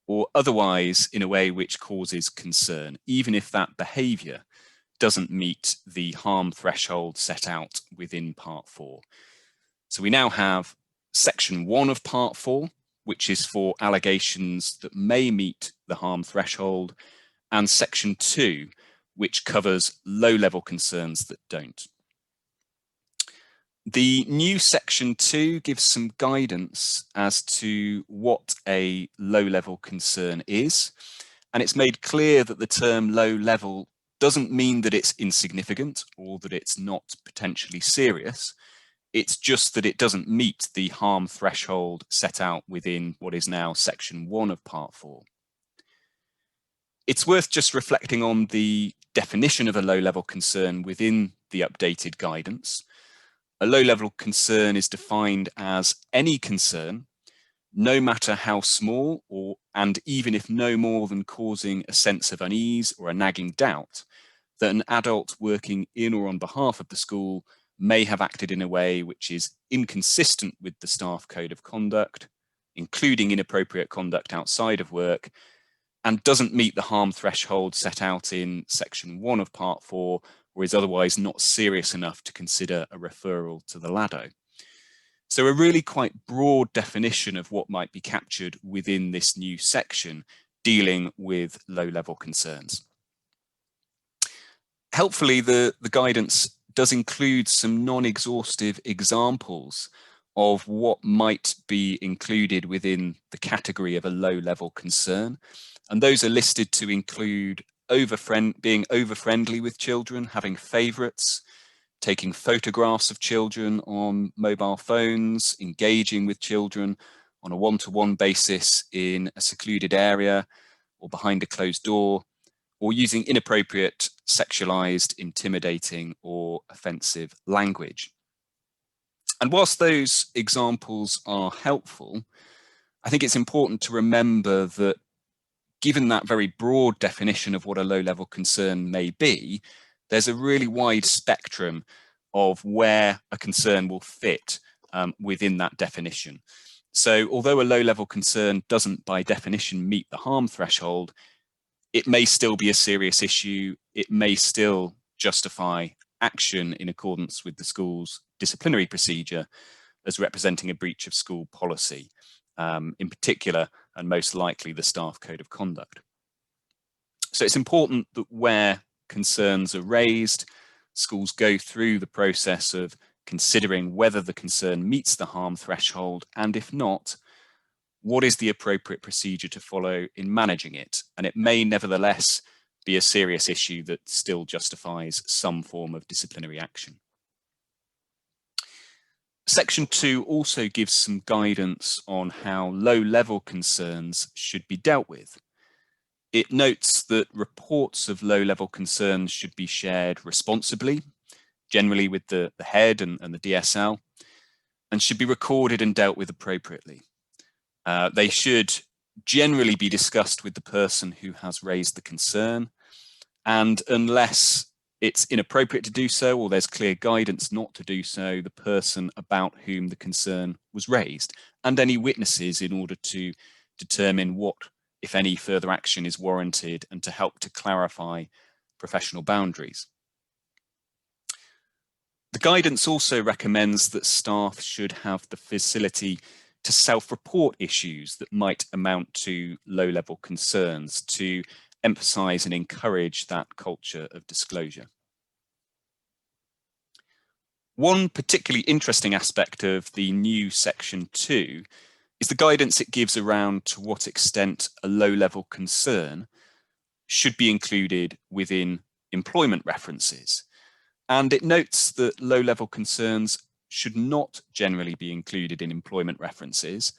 or otherwise in a way which causes concern, even if that behaviour doesn't meet the harm threshold set out within Part 4. So we now have Section 1 of Part 4, which is for allegations that may meet the harm threshold, and Section 2, which covers low-level concerns that don't. The new Section 2 gives some guidance as to what a low-level concern is, and it's made clear that the term low-level doesn't mean that it's insignificant or that it's not potentially serious. It's just that it doesn't meet the harm threshold set out within what is now Section 1 of Part 4. It's worth just reflecting on the definition of a low-level concern within the updated guidance. A low-level concern is defined as any concern, no matter how small, and even if no more than causing a sense of unease or a nagging doubt, that an adult working in or on behalf of the school may have acted in a way which is inconsistent with the staff code of conduct, including inappropriate conduct outside of work, and doesn't meet the harm threshold set out in Section 1 of Part 4, or is otherwise not serious enough to consider a referral to the LADO. So a really quite broad definition of what might be captured within this new section dealing with low-level concerns. Helpfully, the guidance does include some non-exhaustive examples of what might be included within the category of a low-level concern. And those are listed to include being over-friendly with children, having favourites, taking photographs of children on mobile phones, engaging with children on a one-to-one basis in a secluded area or behind a closed door, or using inappropriate, sexualised, intimidating or offensive language. And whilst those examples are helpful, I think it's important to remember that given that very broad definition of what a low-level concern may be, there's a really wide spectrum of where a concern will fit within that definition. So although a low-level concern doesn't by definition meet the harm threshold, it may still be a serious issue. It may still justify action in accordance with the school's disciplinary procedure as representing a breach of school policy, in particular, and most likely the staff code of conduct. So it's important that where concerns are raised, schools go through the process of considering whether the concern meets the harm threshold, and if not, what is the appropriate procedure to follow in managing it? And it may nevertheless be a serious issue that still justifies some form of disciplinary action. Section 2 also gives some guidance on how low-level concerns should be dealt with. It notes that reports of low-level concerns should be shared responsibly, generally with the head and the DSL, and should be recorded and dealt with appropriately. They should generally be discussed with the person who has raised the concern, and unless it's inappropriate to do so or there's clear guidance not to do so, the person about whom the concern was raised, and any witnesses in order to determine what, if any, further action is warranted and to help to clarify professional boundaries. The guidance also recommends that staff should have the facility to self-report issues that might amount to low-level concerns to emphasize and encourage that culture of disclosure. One particularly interesting aspect of the new Section 2 is the guidance it gives around to what extent a low-level concern should be included within employment references. And it notes that low-level concerns should not generally be included in employment references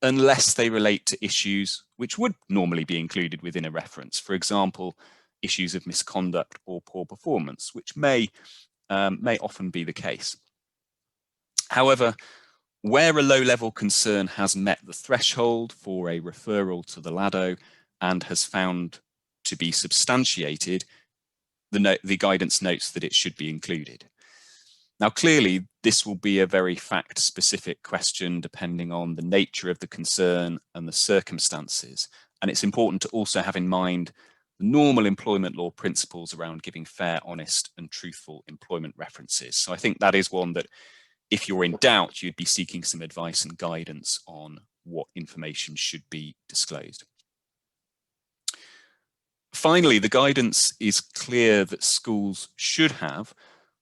unless they relate to issues which would normally be included within a reference. For example, issues of misconduct or poor performance, which may often be the case. However, where a low-level concern has met the threshold for a referral to the LADO and has found to be substantiated, the guidance notes that it should be included. Now, clearly, this will be a very fact-specific question depending on the nature of the concern and the circumstances. And it's important to also have in mind the normal employment law principles around giving fair, honest, and truthful employment references. So I think that is one that, if you're in doubt, you'd be seeking some advice and guidance on what information should be disclosed. Finally, the guidance is clear that schools should have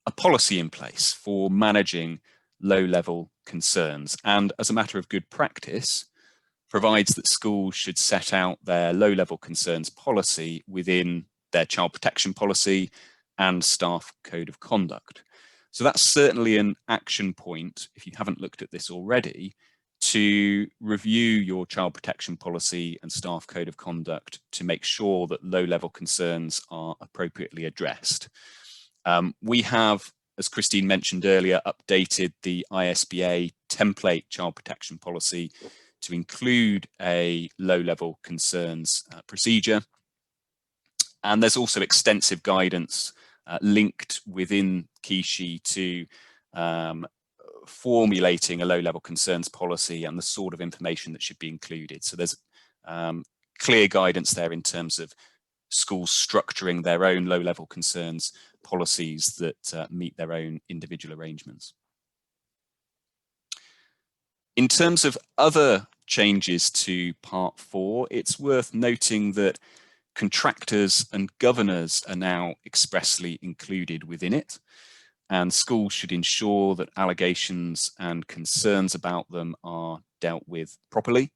a policy in place for managing low-level concerns, and as a matter of good practice, provides that schools should set out their low-level concerns policy within their child protection policy and staff code of conduct. So that's certainly an action point, if you haven't looked at this already, to review your child protection policy and staff code of conduct to make sure that low-level concerns are appropriately addressed. We have, as Christine mentioned earlier, updated the ISBA template child protection policy to include a low-level concerns procedure. And there's also extensive guidance linked within KeyShe to formulating a low-level concerns policy and the sort of information that should be included. So there's clear guidance there in terms of schools structuring their own low-level concerns policies that meet their own individual arrangements. In terms of other changes to Part 4, it's worth noting that contractors and governors are now expressly included within it, and schools should ensure that allegations and concerns about them are dealt with properly.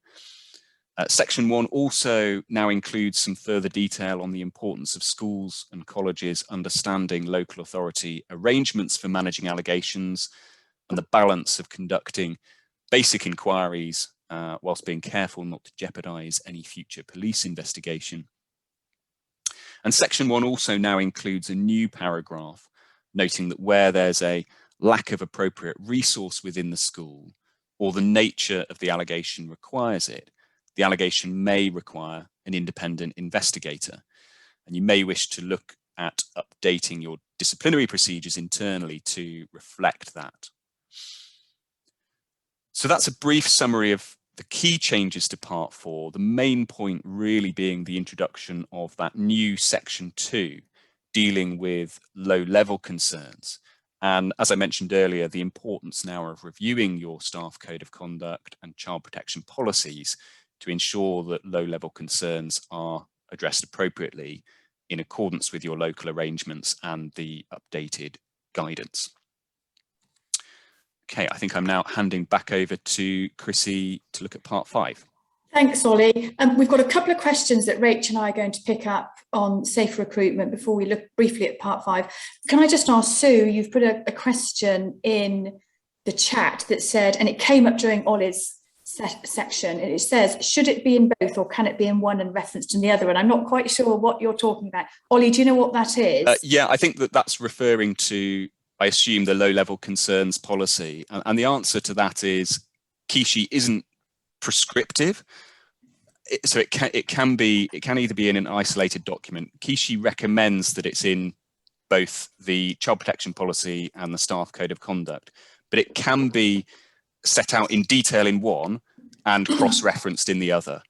Section 1 also now includes some further detail on the importance of schools and colleges understanding local authority arrangements for managing allegations and the balance of conducting basic inquiries whilst being careful not to jeopardise any future police investigation. And Section 1 also now includes a new paragraph noting that where there's a lack of appropriate resource within the school or the nature of the allegation requires it, the allegation may require an independent investigator. And you may wish to look at updating your disciplinary procedures internally to reflect that. So that's a brief summary of the key changes to Part 4, the main point really being the introduction of that new Section 2 dealing with low-level concerns. And as I mentioned earlier, the importance now of reviewing your staff code of conduct and child protection policies to ensure that low-level concerns are addressed appropriately in accordance with your local arrangements and the updated guidance. Okay, I think I'm now handing back over to Chrissy to look at Part 5. Thanks, Ollie. We've got a couple of questions that Rach and I are going to pick up on safe recruitment before we look briefly at Part 5. Can I just ask Sue, you've put a question in the chat that said, and it came up during Ollie's section, and it says, should it be in both or can it be in one and referenced in the other? And I'm not quite sure what you're talking about. Ollie, do you know what that is? Yeah, I think that's referring to, I assume, the low-level concerns policy. And the answer to that is KISHE isn't prescriptive. So it can either be in an isolated document. KISHE recommends that it's in both the child protection policy and the staff code of conduct, but it can be set out in detail in one and cross-referenced in the other.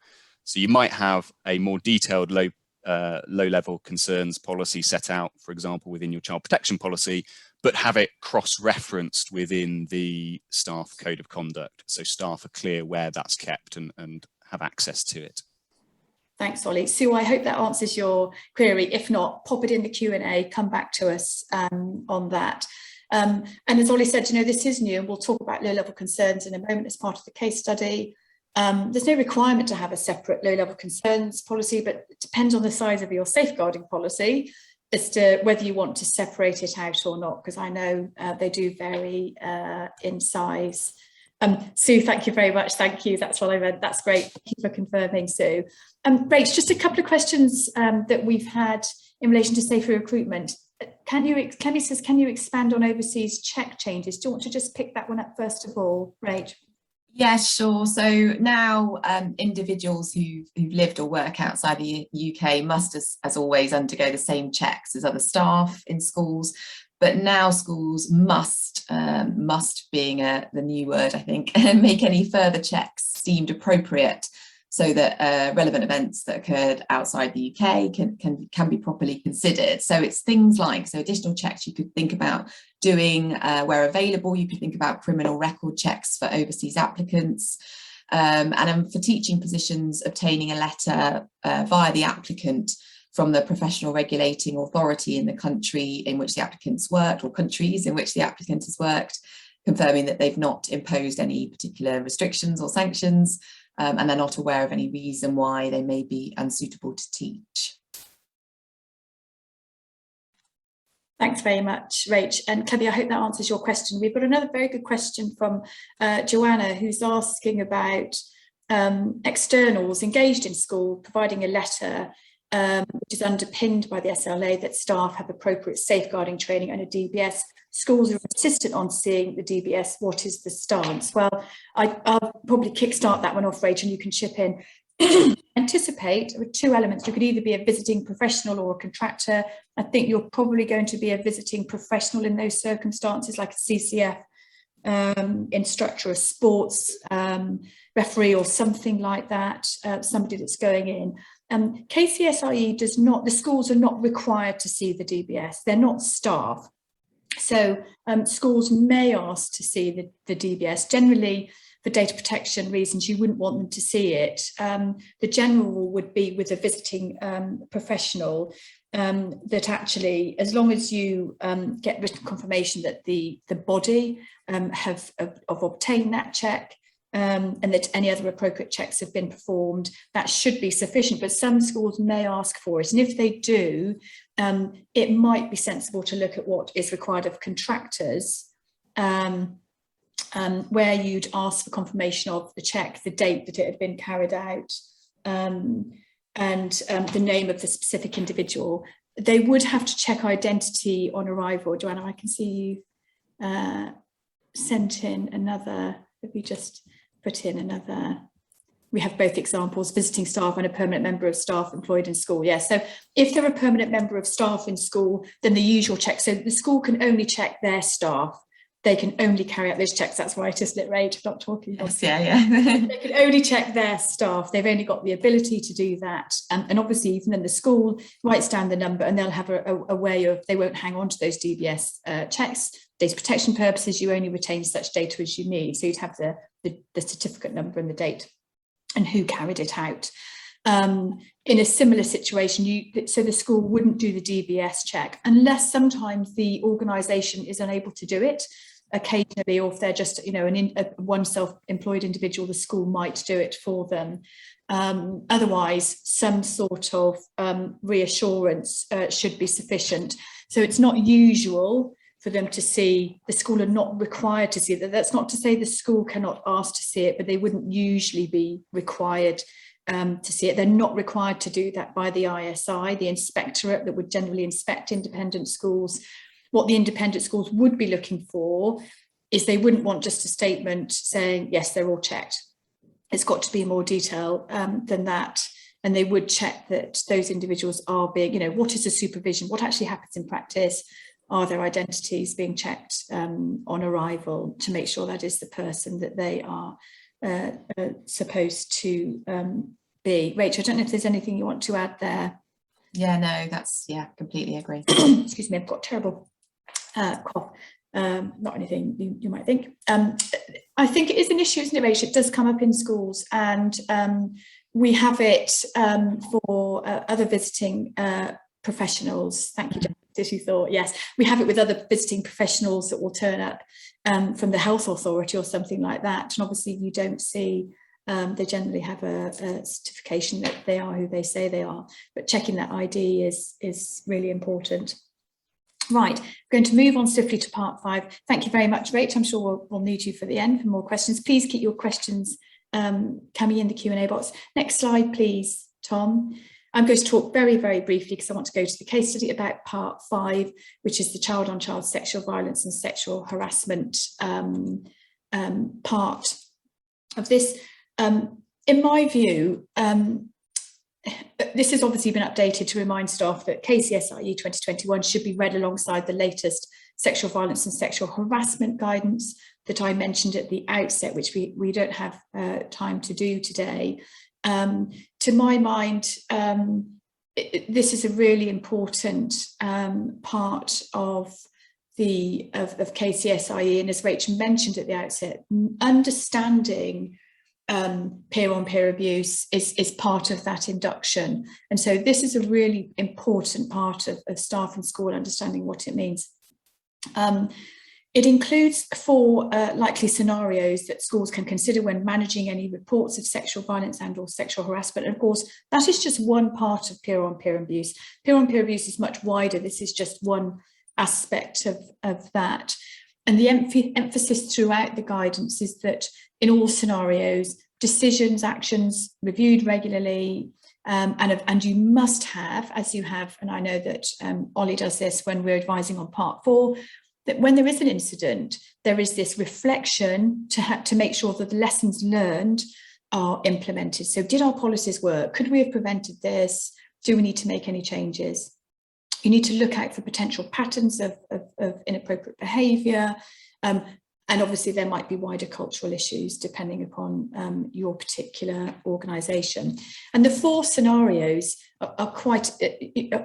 So you might have a more detailed low-level concerns policy set out, for example, within your child protection policy, but have it cross-referenced within the staff code of conduct. So staff are clear where that's kept and have access to it. Thanks, Ollie. Sue, I hope that answers your query. If not, pop it in the Q&A, come back to us on that. And as Ollie said, this is new, and we'll talk about low-level concerns in a moment as part of the case study. There's no requirement to have a separate low-level concerns policy, but it depends on the size of your safeguarding policy as to whether you want to separate it out or not, because I know they do vary in size. Sue, thank you very much. Thank you. That's what I read. That's great. Thank you for confirming, Sue. Rach, just a couple of questions that we've had in relation to safer recruitment. Kelly says, can you expand on overseas check changes? Do you want to just pick that one up first of all, Rach? Yes, sure. So now individuals who've lived or work outside the UK must, as always, undergo the same checks as other staff in schools. But now schools must being the new word, I think, make any further checks deemed appropriate so that relevant events that occurred outside the UK can be properly considered. So it's things like, additional checks you could think about doing where available. You could think about criminal record checks for overseas applicants. And for teaching positions, obtaining a letter via the applicant from the professional regulating authority in the country in which the applicant's worked, or countries in which the applicant has worked, confirming that they've not imposed any particular restrictions or sanctions, and they're not aware of any reason why they may be unsuitable to teach. Thanks very much, Rach. And Kelly, I hope that answers your question. We've got another very good question from Joanna, who's asking about externals engaged in school providing a letter which is underpinned by the SLA that staff have appropriate safeguarding training and a DBS. Schools are insistent on seeing the DBS. What is the stance? Well, I'll probably kickstart that one off, Rach, and you can chip in. Anticipate with two elements. You could either be a visiting professional or a contractor. I think you're probably going to be a visiting professional in those circumstances, like a CCF instructor, a sports referee or something like that, somebody that's going in. KCSIE does not, the schools are not required to see the DBS. They're not staff. So schools may ask to see the DBS. Generally, for data protection reasons, you wouldn't want them to see it. The general rule would be with a visiting professional that actually, as long as you get written confirmation that the body have obtained that check, and that any other appropriate checks have been performed, that should be sufficient. But some schools may ask for it. And if they do, it might be sensible to look at what is required of contractors, where you'd ask for confirmation of the check, the date that it had been carried out, and the name of the specific individual. They would have to check identity on arrival. Joanna, I can see you sent in another, if you just put in another we have both examples, visiting staff and a permanent member of staff employed in school. Yes, so if they're a permanent member of staff in school, then the usual check. So the school can only check their staff. They can only carry out those checks. That's right, isn't it, Rach? Not talking. Yes, yeah. They can only check their staff. They've only got the ability to do that. And obviously, even then, the school writes down the number, and they'll have a way of, they won't hang on to those DBS checks. Data protection purposes, you only retain such data as you need. So you'd have the certificate number and the date and who carried it out. In a similar situation, so the school wouldn't do the DBS check unless sometimes the organisation is unable to do it occasionally, or if they're just, you know, one self-employed individual, the school might do it for them. Otherwise, some sort of reassurance should be sufficient. So it's not usual for them to see, the school are not required to see that. That's not to say the school cannot ask to see it, but they wouldn't usually be required to see it. They're not required to do that by the ISI, the inspectorate that would generally inspect independent schools. What the independent schools would be looking for is they wouldn't want just a statement saying, yes, they're all checked. It's got to be more detail than that. And they would check that those individuals are being, you know, what is the supervision? What actually happens in practice? Are their identities being checked on arrival to make sure that is the person that they are supposed to be? Rachel, I don't know if there's anything you want to add there. Yeah, no, that's, yeah, completely agree. Excuse me, I've got terrible cough. Not anything you might think. I think it is an issue, isn't it, Rachel? It does come up in schools, and we have it for other visiting professionals. Thank you, as you thought. Yes, we have it with other visiting professionals that will turn up from the health authority or something like that. And obviously you don't see, they generally have a certification that they are who they say they are, but checking that ID is really important. Right, going to move on swiftly to part 5. Thank you very much, Rach. I'm sure we'll need you for the end for more questions. Please keep your questions coming in the Q&A box. Next slide, please, Tom. I'm going to talk very, very briefly because I want to go to the case study about part 5, which is the child-on-child sexual violence and sexual harassment part of this. In my view, this has obviously been updated to remind staff that KCSIE 2021 should be read alongside the latest sexual violence and sexual harassment guidance that I mentioned at the outset, which we don't have time to do today. To my mind, this is a really important part of KCSIE, and as Rachel mentioned at the outset, understanding peer-on-peer abuse is part of that induction. And so this is a really important part of staff and school understanding what it means. It includes 4 likely scenarios that schools can consider when managing any reports of sexual violence and or sexual harassment. And of course, that is just one part of peer-on-peer abuse. Peer-on-peer abuse is much wider. This is just one aspect of that. And the emphasis throughout the guidance is that in all scenarios, decisions, actions reviewed regularly, and you must have, as you have, and I know that Ollie does this when we're advising on part 4, that when there is an incident, there is this reflection to make sure that the lessons learned are implemented. So did our policies work? Could we have prevented this? Do we need to make any changes? You need to look out for potential patterns of inappropriate behaviour. And obviously there might be wider cultural issues depending upon your particular organisation. And the 4 scenarios are quite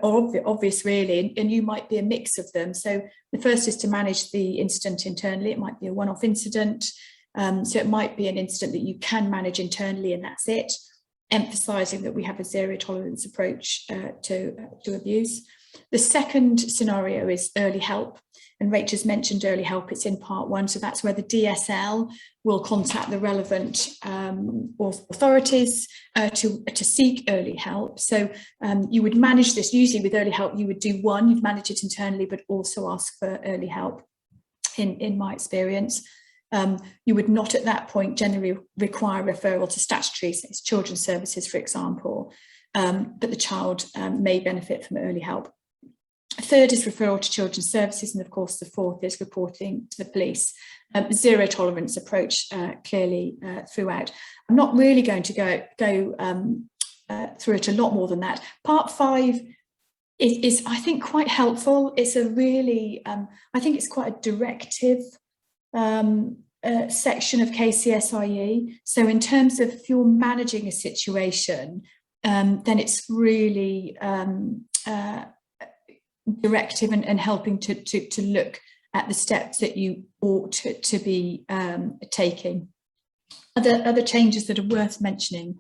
obvious really, and you might be a mix of them. So the first is to manage the incident internally. It might be a one-off incident. So it might be an incident that you can manage internally and that's it, emphasising that we have a zero tolerance approach to abuse. The second scenario is early help. And Rachel's mentioned early help, it's in part 1. So that's where the DSL will contact the relevant authorities to seek early help. So you would manage this, usually with early help, you would do one, you'd manage it internally, but also ask for early help in my experience. You would not at that point generally require referral to statutory, so it's children's services, for example, but the child may benefit from early help. Third is referral to children's services, and of course the fourth is reporting to the police. Zero tolerance approach clearly throughout. I'm not really going to go through it a lot more than that. Part 5 is I think quite helpful. It's a really, I think it's quite a directive section of KCSIE. So in terms of if you're managing a situation, then it's really directive and helping to look at the steps that you ought to be taking. Other changes that are worth mentioning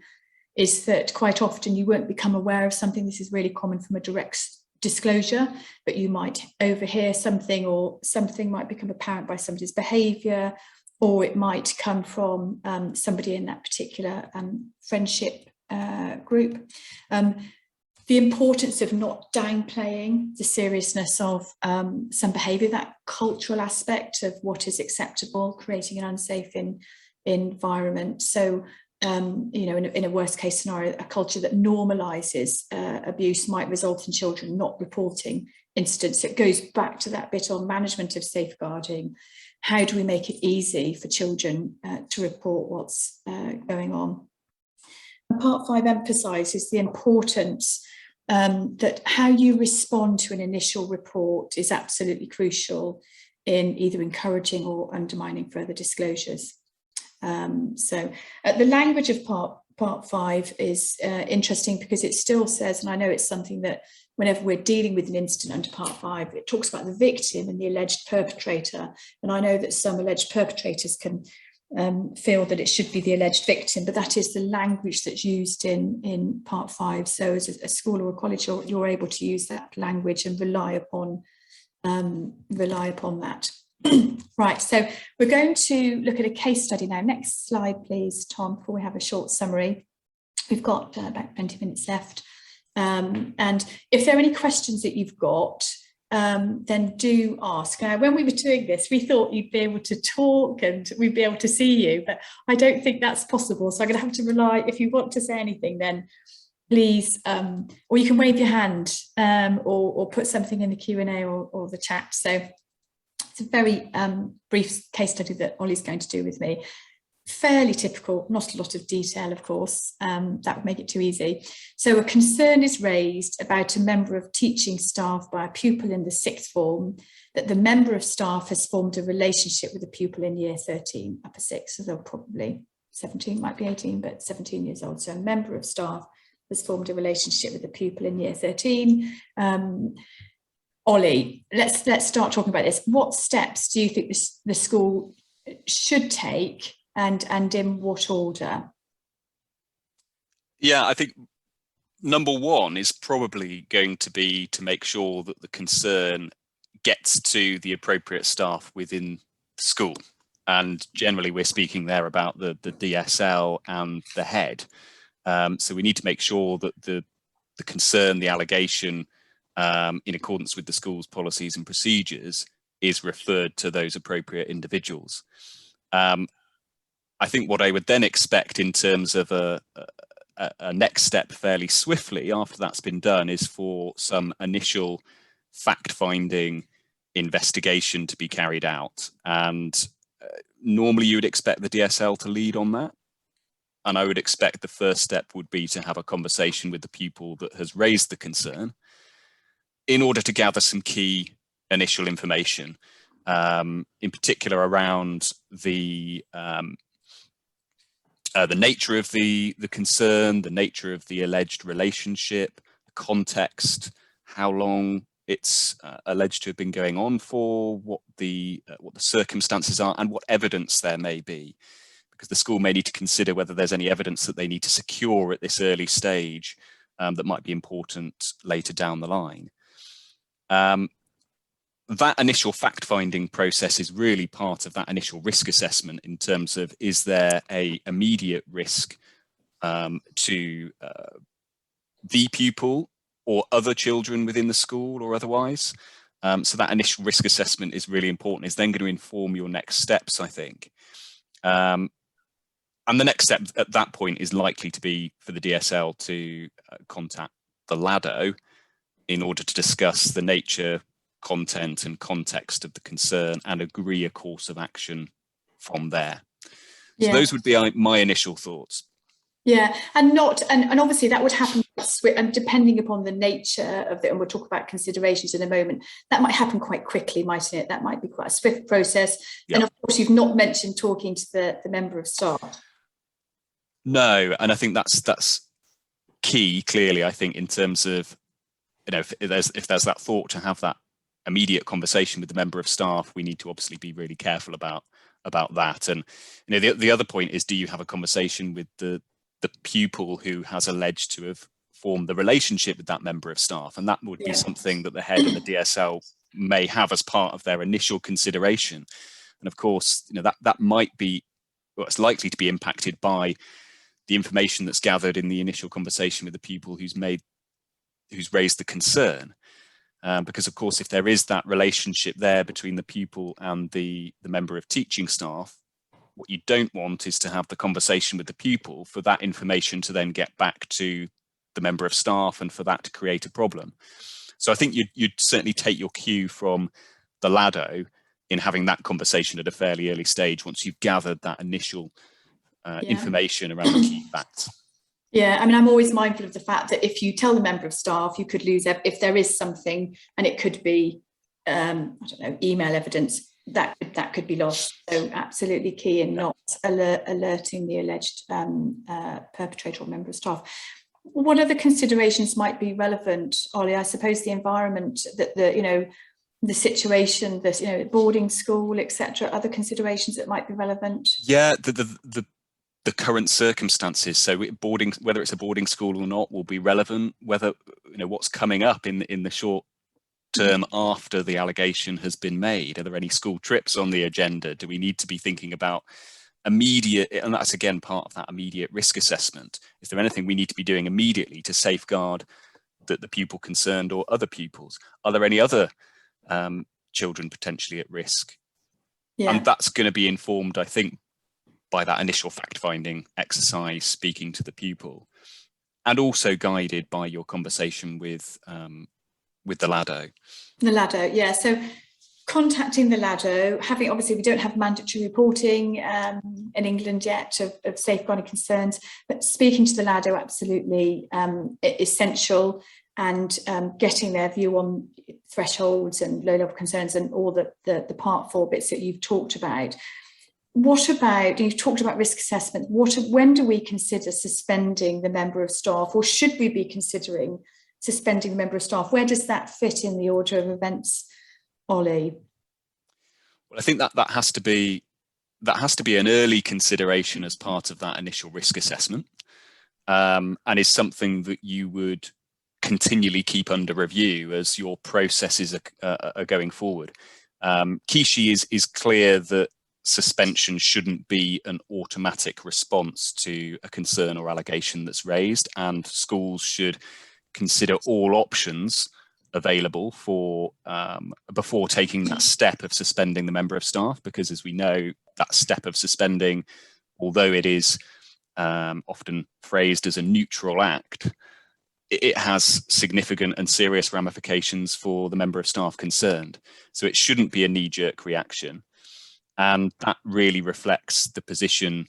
is that quite often you won't become aware of something. This is really common from a direct disclosure, but you might overhear something, or something might become apparent by somebody's behaviour, or it might come from somebody in that particular friendship group. The importance of not downplaying the seriousness of some behaviour, that cultural aspect of what is acceptable, creating an unsafe environment. So, you know, in a worst case scenario, a culture that normalises abuse might result in children not reporting incidents. It goes back to that bit on management of safeguarding. How do we make it easy for children to report what's going on? And part 5 emphasises the importance that how you respond to an initial report is absolutely crucial in either encouraging or undermining further disclosures. So the language of part 5 is interesting because it still says, and I know it's something that whenever we're dealing with an incident under part 5, it talks about the victim and the alleged perpetrator. And I know that some alleged perpetrators can feel that it should be the alleged victim, but that is the language that's used in part 5. So as a school or a college, you're able to use that language and rely upon that. Right, so we're going to look at a case study now. Next slide, please, Tom, before we have a short summary. We've got about 20 minutes left. And if there are any questions that you've got, then do ask. Now, when we were doing this, we thought you'd be able to talk and we'd be able to see you, but I don't think that's possible. So I'm going to have to rely, if you want to say anything, then please, or you can wave your hand or put something in the Q&A or the chat. So it's a very brief case study that Ollie's going to do with me. Fairly typical, not a lot of detail, of course, that would make it too easy. So a concern is raised about a member of teaching staff by a pupil in the 6th form, that the member of staff has formed a relationship with a pupil in year 13, upper 6, so they're probably 17, might be 18, but 17 years old. So a member of staff has formed a relationship with a pupil in year 13. Ollie, let's start talking about this. What steps do you think the school should take, and in what order? Yeah, I think number one is probably going to be to make sure that the concern gets to the appropriate staff within the school. And generally we're speaking there about the DSL and the head. So we need to make sure that the concern, the allegation, in accordance with the school's policies and procedures, is referred to those appropriate individuals. I think what I would then expect in terms of a next step fairly swiftly after that's been done is for some initial fact-finding investigation to be carried out. And normally you would expect the DSL to lead on that. And I would expect the first step would be to have a conversation with the pupil that has raised the concern in order to gather some key initial information, in particular around the nature of the concern, the nature of the alleged relationship, the context, how long it's alleged to have been going on for, what the circumstances are, and what evidence there may be. Because the school may need to consider whether there's any evidence that they need to secure at this early stage that might be important later down the line. That initial fact-finding process is really part of that initial risk assessment in terms of, is there an immediate risk to the pupil or other children within the school or otherwise? So that initial risk assessment is really important. It's then going to inform your next steps, I think. And the next step at that point is likely to be for the DSL to contact the LADO in order to discuss the nature, content and context of the concern and agree a course of action from there. So Yeah. those would be my initial thoughts. Yeah, and obviously that would happen, and depending upon the nature of it, and we'll talk about considerations in a moment, that might happen quite quickly, mightn't it? That might be quite a swift process. Yep. And of course, you've not mentioned talking to the member of staff. No, and I think that's key, clearly, I think, in terms of, if there's that thought to have that immediate conversation with the member of staff, we need to obviously be really careful about that. And the other point is, do you have a conversation with the pupil who has alleged to have formed the relationship with that member of staff? And that would be something that the head and the DSL may have as part of their initial consideration. And of course, that might be, well, it's likely to be impacted by the information that's gathered in the initial conversation with the pupil who's raised the concern. Because of course, if there is that relationship there between the pupil and the member of teaching staff, what you don't want is to have the conversation with the pupil for that information to then get back to the member of staff and for that to create a problem. So I think you'd certainly take your cue from the LADO in having that conversation at a fairly early stage once you've gathered that initial information around the key facts. Yeah, I mean, I'm always mindful of the fact that if you tell the member of staff, you could lose, if there is something, and it could be, I don't know, email evidence, that could be lost. So absolutely key in not alerting the alleged perpetrator or member of staff. What other considerations might be relevant, Ollie? I suppose the environment, that the situation, boarding school, etc. Other considerations that might be relevant. Yeah, the current circumstances. So whether it's a boarding school or not will be relevant. Whether what's coming up in the short term after the allegation has been made. Are there any school trips on the agenda? Do we need to be thinking about immediate, and that's again part of that immediate risk assessment. Is there anything we need to be doing immediately to safeguard the pupil concerned or other pupils? Are there any other children potentially at risk? Yeah. And that's going to be informed, I think, by that initial fact-finding exercise, speaking to the pupil, and also guided by your conversation with the LADO. The LADO, yeah. So contacting the LADO, obviously we don't have mandatory reporting in England yet of safeguarding concerns, but speaking to the LADO absolutely essential, and getting their view on thresholds and low-level concerns and all the Part 4 bits that you've talked about. What about, you've talked about risk assessment, when do we consider suspending the member of staff, or should we be considering suspending the member of staff? Where does that fit in the order of events, Ollie? Well, I think that has to be an early consideration as part of that initial risk assessment, and is something that you would continually keep under review as your processes are going forward. KISHE is clear that suspension shouldn't be an automatic response to a concern or allegation that's raised, and schools should consider all options available for before taking that step of suspending the member of staff, because as we know, that step of suspending, although it is often phrased as a neutral act, it has significant and serious ramifications for the member of staff concerned. So it shouldn't be a knee-jerk reaction. And that really reflects the position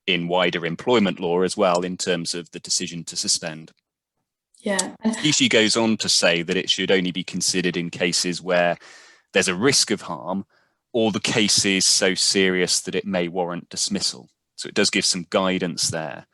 in wider employment law as well, in terms of the decision to suspend. Yeah. KISHE goes on to say that it should only be considered in cases where there's a risk of harm, or the case is so serious that it may warrant dismissal. So it does give some guidance there.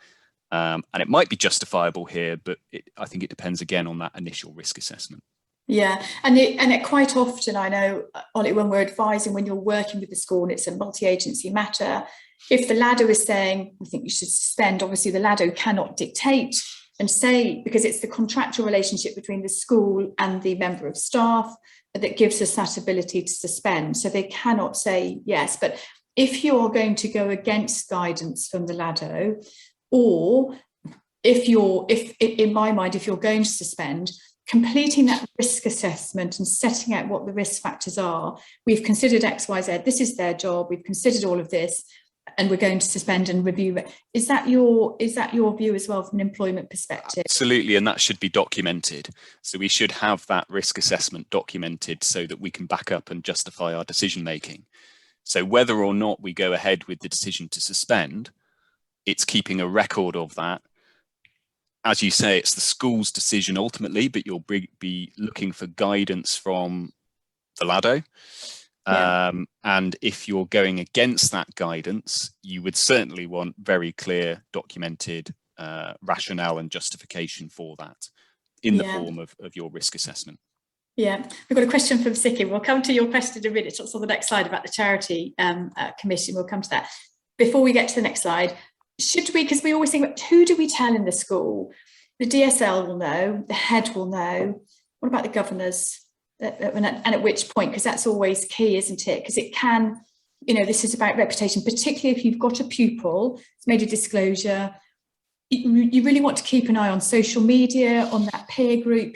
And it might be justifiable here, but I think it depends again on that initial risk assessment. Yeah, and it quite often, I know, Ollie, when we're advising, when you're working with the school and it's a multi-agency matter, if the LADO is saying, we think you should suspend, obviously the LADO cannot dictate and say, because it's the contractual relationship between the school and the member of staff that gives us that ability to suspend. So they cannot say yes. But if you are going to go against guidance from the LADO, or if in my mind, if you're going to suspend, completing that risk assessment and setting out what the risk factors are. We've considered X, Y, Z. This is their job. We've considered all of this. and we're going to suspend and review it. Is that your view as well from an employment perspective? Absolutely, and that should be documented. So we should have that risk assessment documented so that we can back up and justify our decision making. So whether or not we go ahead with the decision to suspend, it's keeping a record of that. As you say, it's the school's decision ultimately, but you'll be looking for guidance from the LADO. Yeah. And if you're going against that guidance, you would certainly want very clear documented rationale and justification for that in the form of your risk assessment. Yeah, we've got a question from Siki. We'll come to your question in a minute. It's on the next slide about the charity commission. We'll come to that. Before we get to the next slide, should we, because we always think about who do we tell in the school? The DSL will know, the head will know. What about the governors? And at which point, because that's always key, isn't it? Because it can, this is about reputation, particularly if you've got a pupil, it's made a disclosure. You really want to keep an eye on social media, on that peer group.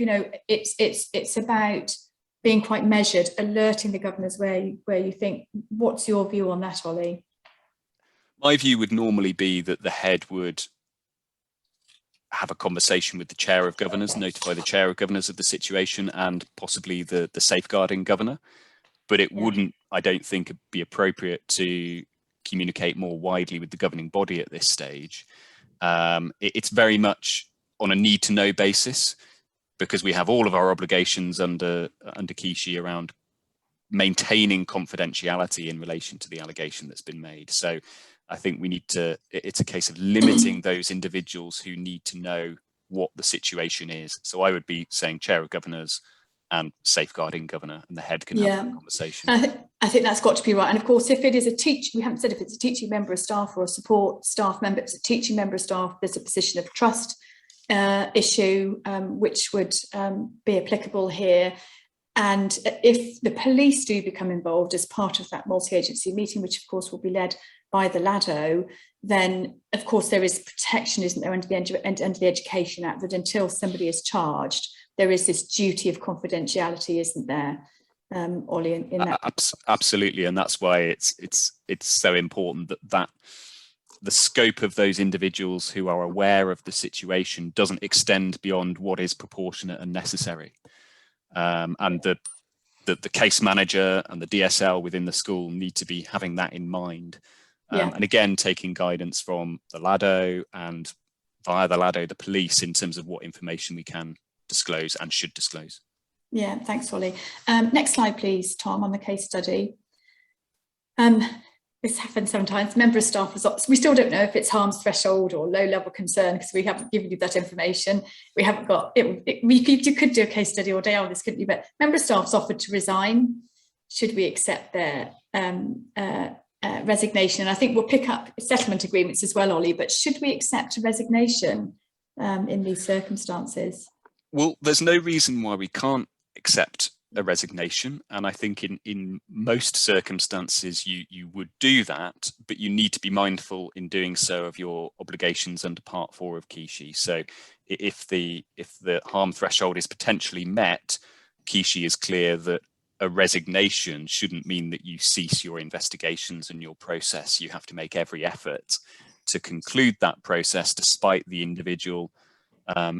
It's about being quite measured, alerting the governors where you think. What's your view on that, Ollie? My view would normally be that the head would have a conversation with the chair of governors, notify the chair of governors of the situation, and possibly the safeguarding governor. But it wouldn't, I don't think, be appropriate to communicate more widely with the governing body at this stage. It's very much on a need-to-know basis, because we have all of our obligations under KISHE around maintaining confidentiality in relation to the allegation that's been made. So I think we need to, it's a case of limiting those individuals who need to know what the situation is. So I would be saying chair of governors and safeguarding governor, and the head can have that conversation. I think that's got to be right. And of course, if it is a teacher, we haven't said if it's a teaching member of staff or a support staff member, it's a teaching member of staff, there's a position of trust issue, which would be applicable here. And if the police do become involved as part of that multi-agency meeting, which of course will be led by the LADO, then of course there is protection, isn't there, under the Education Act, that until somebody is charged, there is this duty of confidentiality, isn't there, Ollie? In that, absolutely, and that's why it's so important that the scope of those individuals who are aware of the situation doesn't extend beyond what is proportionate and necessary, and the case manager and the DSL within the school need to be having that in mind. And again, taking guidance from the LADO and via the LADO, the police, in terms of what information we can disclose and should disclose. Yeah, thanks, Ollie. Next slide, please, Tom, on the case study. This happens sometimes. Member of staff results. We still don't know if it's harms threshold or low level concern, because we haven't given you that information. We haven't got it. You could do a case study all day on this, couldn't you? But member of staff's offered to resign. Should we accept their resignation? And I think we'll pick up settlement agreements as well, Ollie. But should we accept a resignation in these circumstances? Well, there's no reason why we can't accept a resignation, and I think in most circumstances you would do that, but you need to be mindful in doing so of your obligations under Part 4 of KISHE. So if the harm threshold is potentially met, KISHE is clear that a resignation shouldn't mean that you cease your investigations and your process. You have to make every effort to conclude that process, despite the individual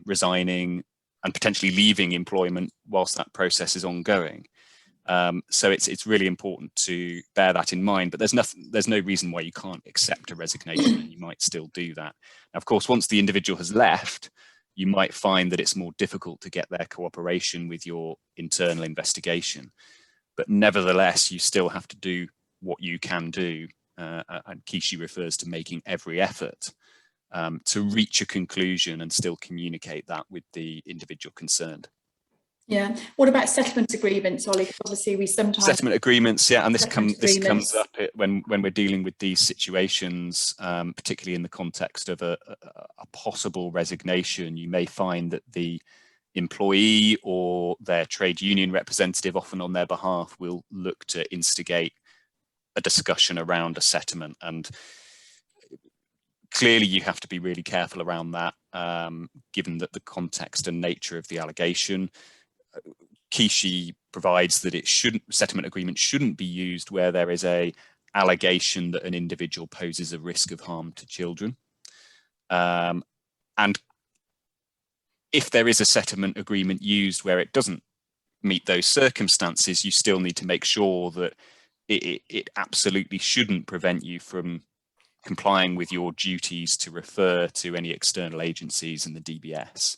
resigning and potentially leaving employment whilst that process is ongoing. So it's really important to bear that in mind, but there's no reason why you can't accept a resignation, and you might still do that. Now, of course, once the individual has left, you might find that it's more difficult to get their cooperation with your internal investigation. But nevertheless, you still have to do what you can do, and KISHE refers to making every effort to reach a conclusion and still communicate that with the individual concerned. Yeah. What about settlement agreements, Ollie? Obviously, we sometimes settlement agreements, yeah, and this comes up when we're dealing with these situations, particularly in the context of a possible resignation. You may find that the employee or their trade union representative, often on their behalf, will look to instigate a discussion around a settlement, and clearly you have to be really careful around that, given that the context and nature of the allegation. KISHE provides that settlement agreement shouldn't be used where there is a allegation that an individual poses a risk of harm to children. And if there is a settlement agreement used where it doesn't meet those circumstances, you still need to make sure that it absolutely shouldn't prevent you from complying with your duties to refer to any external agencies in the DBS.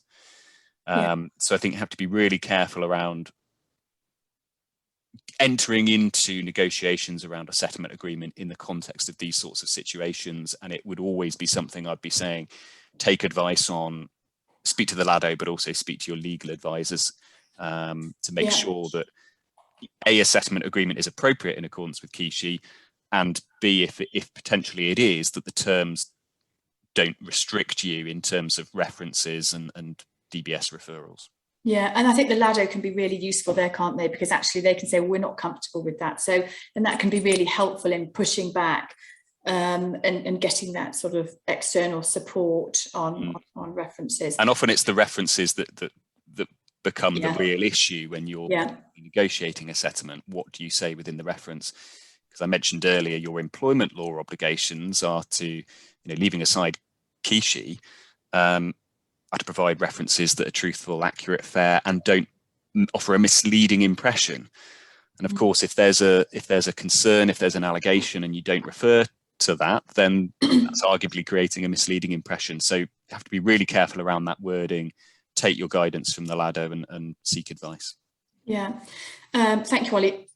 So I think you have to be really careful around entering into negotiations around a settlement agreement in the context of these sorts of situations. And it would always be something I'd be saying, take advice on, speak to the LADO, but also speak to your legal advisors to make sure that A, settlement agreement is appropriate in accordance with KISHE, and B, if potentially it is, that the terms don't restrict you in terms of references and DBS referrals. Yeah, and I think the LADO can be really useful there, can't they? Because actually they can say, well, we're not comfortable with that. So, and that can be really helpful in pushing back and getting that sort of external support on references. And often it's the references that become the real issue when you're negotiating a settlement. What do you say within the reference? Because I mentioned earlier, your employment law obligations are to, leaving aside KISHE, are to provide references that are truthful, accurate, fair, and don't offer a misleading impression. And of course, if there's a concern, if there's an allegation, and you don't refer to that, then that's arguably creating a misleading impression. So you have to be really careful around that wording. Take your guidance from the LADO and seek advice. Yeah, thank you, Ollie.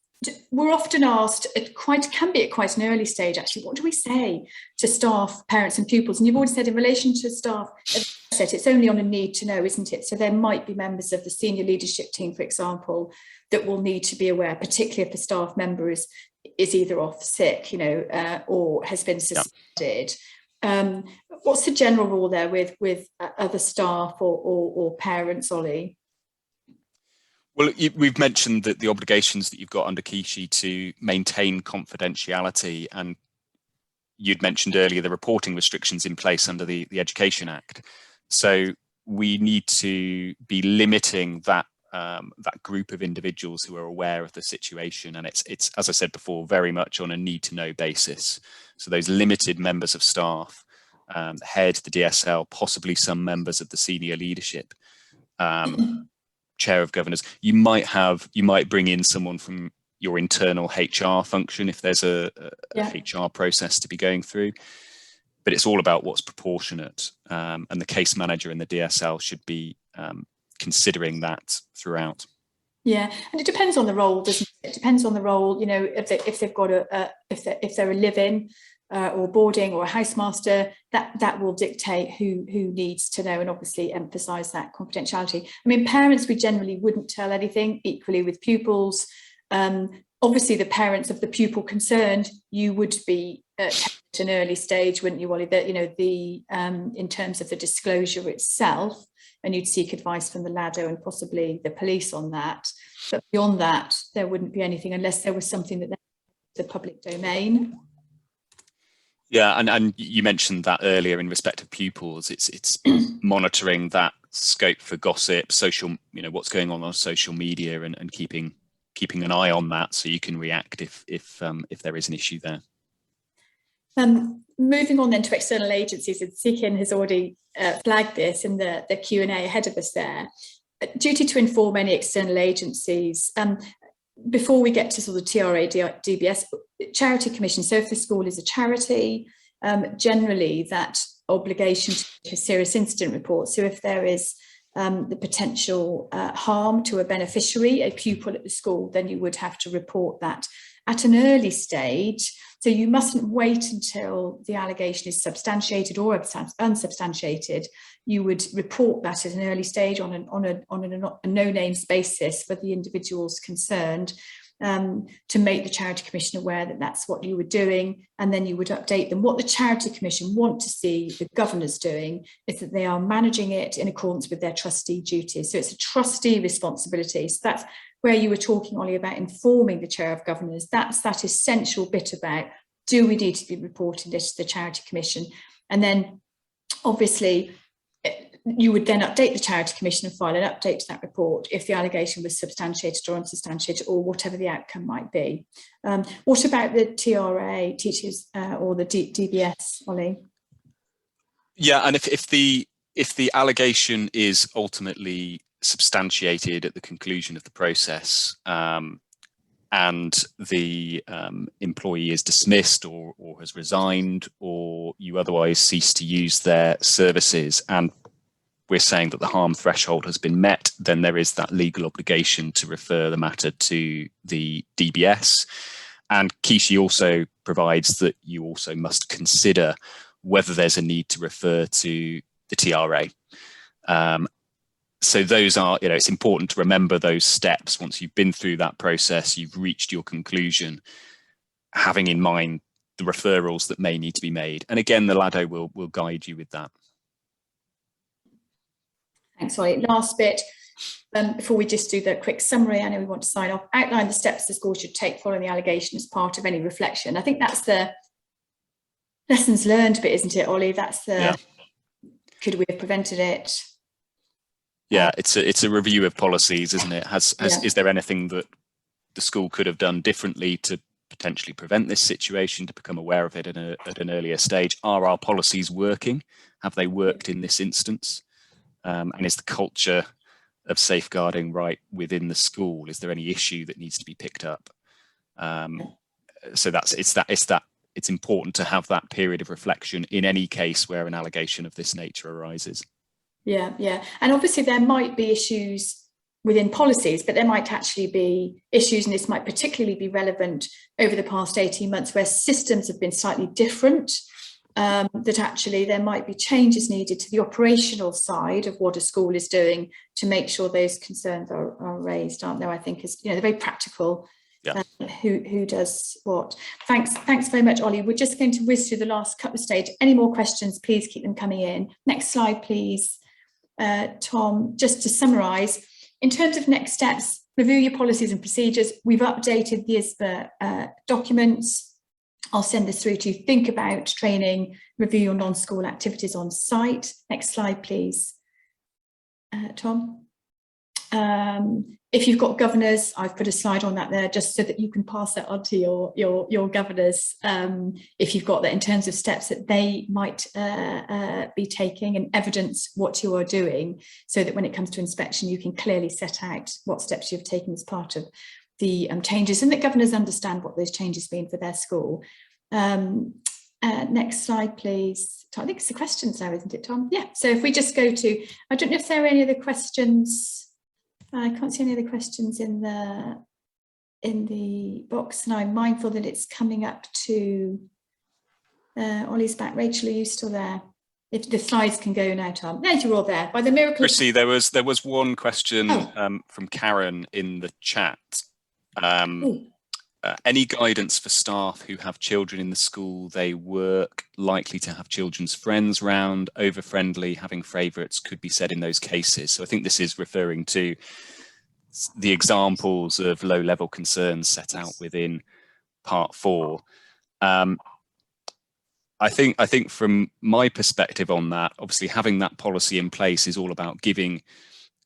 We're often asked, it can be at quite an early stage actually, what do we say to staff, parents and pupils? And you've already said in relation to staff, it's only on a need to know, isn't it? So there might be members of the senior leadership team, for example, that will need to be aware, particularly if a staff member is either off sick, or has been suspended. What's the general rule there with other staff or parents, Ollie? Well, we've mentioned that the obligations that you've got under KISHE to maintain confidentiality, and you'd mentioned earlier the reporting restrictions in place under the Education Act. So we need to be limiting that group of individuals who are aware of the situation, and it's as I said before, very much on a need-to-know basis. So those limited members of staff, the head, the DSL, possibly some members of the senior leadership. Chair of governors, you might bring in someone from your internal HR function if there's a HR process to be going through, but it's all about what's proportionate, and the case manager and the DSL should be considering that throughout. Yeah, and it depends on the role, doesn't it? It depends on the role, if they've got if they're a live-in or boarding or a housemaster, that will dictate who needs to know, and obviously emphasise that confidentiality. I mean, parents, we generally wouldn't tell anything. Equally with pupils, obviously the parents of the pupil concerned, you would be at an early stage, wouldn't you, Ollie? That in terms of the disclosure itself, and you'd seek advice from the LADO and possibly the police on that. But beyond that, there wouldn't be anything unless there was something that the public domain. Yeah, and you mentioned that earlier in respect of pupils. It's monitoring that scope for gossip, social, what's going on social media, and keeping an eye on that so you can react if there is an issue there. Moving on then to external agencies, and Seekin has already flagged this in the Q&A ahead of us there. Duty to inform any external agencies. Before we get to sort of TRA, DBS, charity commission. So if the school is a charity, generally that obligation to make a serious incident report. So if there is the potential harm to a beneficiary, a pupil at the school, then you would have to report that at an early stage. So you mustn't wait until the allegation is substantiated or unsubstantiated. You would report that at an early stage on a no-names basis for the individuals concerned, to make the Charity Commission aware that that's what you were doing, and then you would update them. What the Charity Commission want to see the governors doing is that they are managing it in accordance with their trustee duties. So it's a trustee responsibility. So that's where you were talking, Ollie, about informing the Chair of Governors. That's that essential bit about, do we need to be reporting this to the Charity Commission? And then obviously you would then update the Charity Commission and file an update to that report if the allegation was substantiated or unsubstantiated, or whatever the outcome might be. What about the TRA, teachers, or the DBS, Ollie? Yeah, and if the allegation is ultimately substantiated at the conclusion of the process, and the employee is dismissed or has resigned, or you otherwise cease to use their services, and we're saying that the harm threshold has been met, then there is that legal obligation to refer the matter to the DBS. And Kishi also provides that you also must consider whether there's a need to refer to the TRA. So those are, it's important to remember those steps. Once you've been through that process, you've reached your conclusion, having in mind the referrals that may need to be made. And again, the LADO will guide you with that. Thanks, Ollie. Last bit, before we just do the quick summary, I know we want to sign off. Outline the steps the school should take following the allegation as part of any reflection. I think that's the lessons learned bit, isn't it, Ollie? That's the, could we have prevented it? Yeah, it's a review of policies, isn't it? Is there anything that the school could have done differently to potentially prevent this situation, to become aware of it at an earlier stage? Are our policies working? Have they worked in this instance? And is the culture of safeguarding right within the school? Is there any issue that needs to be picked up? So it's important to have that period of reflection in any case where an allegation of this nature arises. Yeah. And obviously there might be issues within policies, but there might actually be issues, and this might particularly be relevant over the past 18 months where systems have been slightly different, that actually there might be changes needed to the operational side of what a school is doing to make sure those concerns are raised, aren't there? I think is, they're very practical. Yeah. Who does what. Thanks very much, Ollie. We're just going to whiz through the last couple of stages. Any more questions, please keep them coming in. Next slide, please. Tom, just to summarise, in terms of next steps, review your policies and procedures. We've updated the ISBA documents. I'll send this through to you. Think about training, review your non-school activities on site. Next slide, please. Tom. If you've got governors, I've put a slide on that there just so that you can pass that on to your governors, if you've got that, in terms of steps that they might be taking and evidence what you are doing, so that when it comes to inspection you can clearly set out what steps you've taken as part of the changes, and that governors understand what those changes mean for their school. Next slide, please. I think it's the questions now, isn't it, Tom? Yeah, so if we just go to, I don't know if there are any other questions. I can't see any other questions in the box, and I'm mindful that it's coming up to Ollie's back. Rachel, are you still there? If the slides can go now, Tom. There's, you're all there. By the miracle. Chrissy, there was one question from Karen in the chat. Any guidance for staff who have children in the school they work, likely to have children's friends round, over friendly, having favourites, could be said in those cases? So I think this is referring to the examples of low level concerns set out within part 4. I think from my perspective on that, obviously having that policy in place is all about giving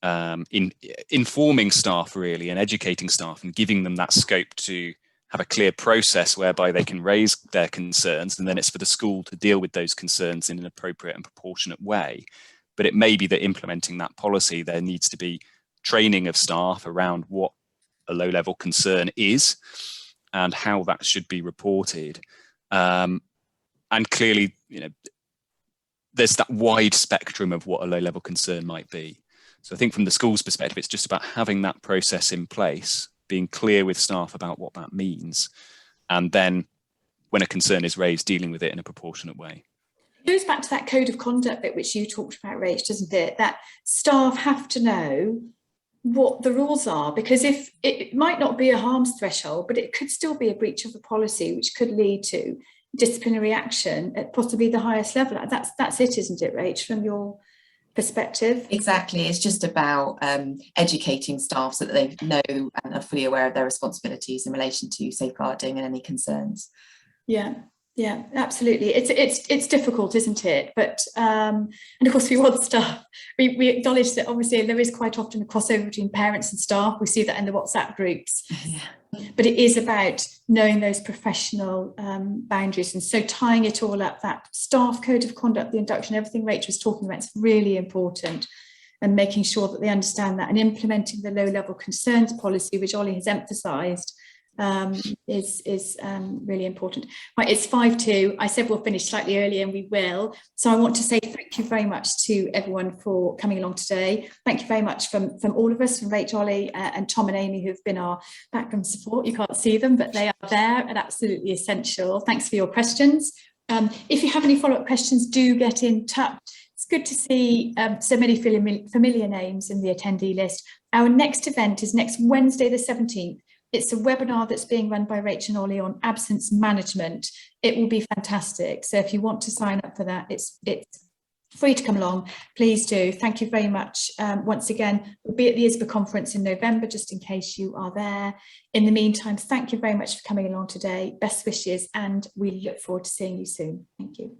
informing staff really, and educating staff, and giving them that scope to have a clear process whereby they can raise their concerns, and then it's for the school to deal with those concerns in an appropriate and proportionate way. But it may be that implementing that policy, there needs to be training of staff around what a low level concern is and how that should be reported. And clearly, there's that wide spectrum of what a low level concern might be. So I think from the school's perspective, it's just about having that process in place, being clear with staff about what that means, and then when a concern is raised, dealing with it in a proportionate way. It goes back to that code of conduct bit which you talked about, Rach, doesn't it? That staff have to know what the rules are, because if it might not be a harms threshold, but it could still be a breach of a policy which could lead to disciplinary action at possibly the highest level. That's it, isn't it, Rach, from your perspective? Exactly. It's just about educating staff so that they know and are fully aware of their responsibilities in relation to safeguarding and any concerns. Yeah. Yeah, absolutely. It's difficult, isn't it? But and of course we want staff. We acknowledge that obviously there is quite often a crossover between parents and staff. We see that in the WhatsApp groups. Yeah. But it is about knowing those professional boundaries, and so tying it all up, that staff code of conduct, the induction, everything Rachel was talking about, is really important, and making sure that they understand that, and implementing the low level concerns policy, which Ollie has emphasised, is really important. Right, it's 5:02. I said we'll finish slightly early, and we will. So I want to say thank you very much to everyone for coming along today. Thank you very much from all of us, from Rachel, Ollie, and Tom and Amy, who've been our background support. You can't see them, but they are there and absolutely essential. Thanks for your questions. If you have any follow-up questions, do get in touch. It's good to see so many familiar names in the attendee list. Our next event is next Wednesday, the 17th. It's a webinar that's being run by Rachel and Ollie on absence management. It will be fantastic. So if you want to sign up for that, it's free to come along. Please do. Thank you very much. Once again, we'll be at the ISBA conference in November, just in case you are there. In the meantime, thank you very much for coming along today. Best wishes, and we look forward to seeing you soon. Thank you.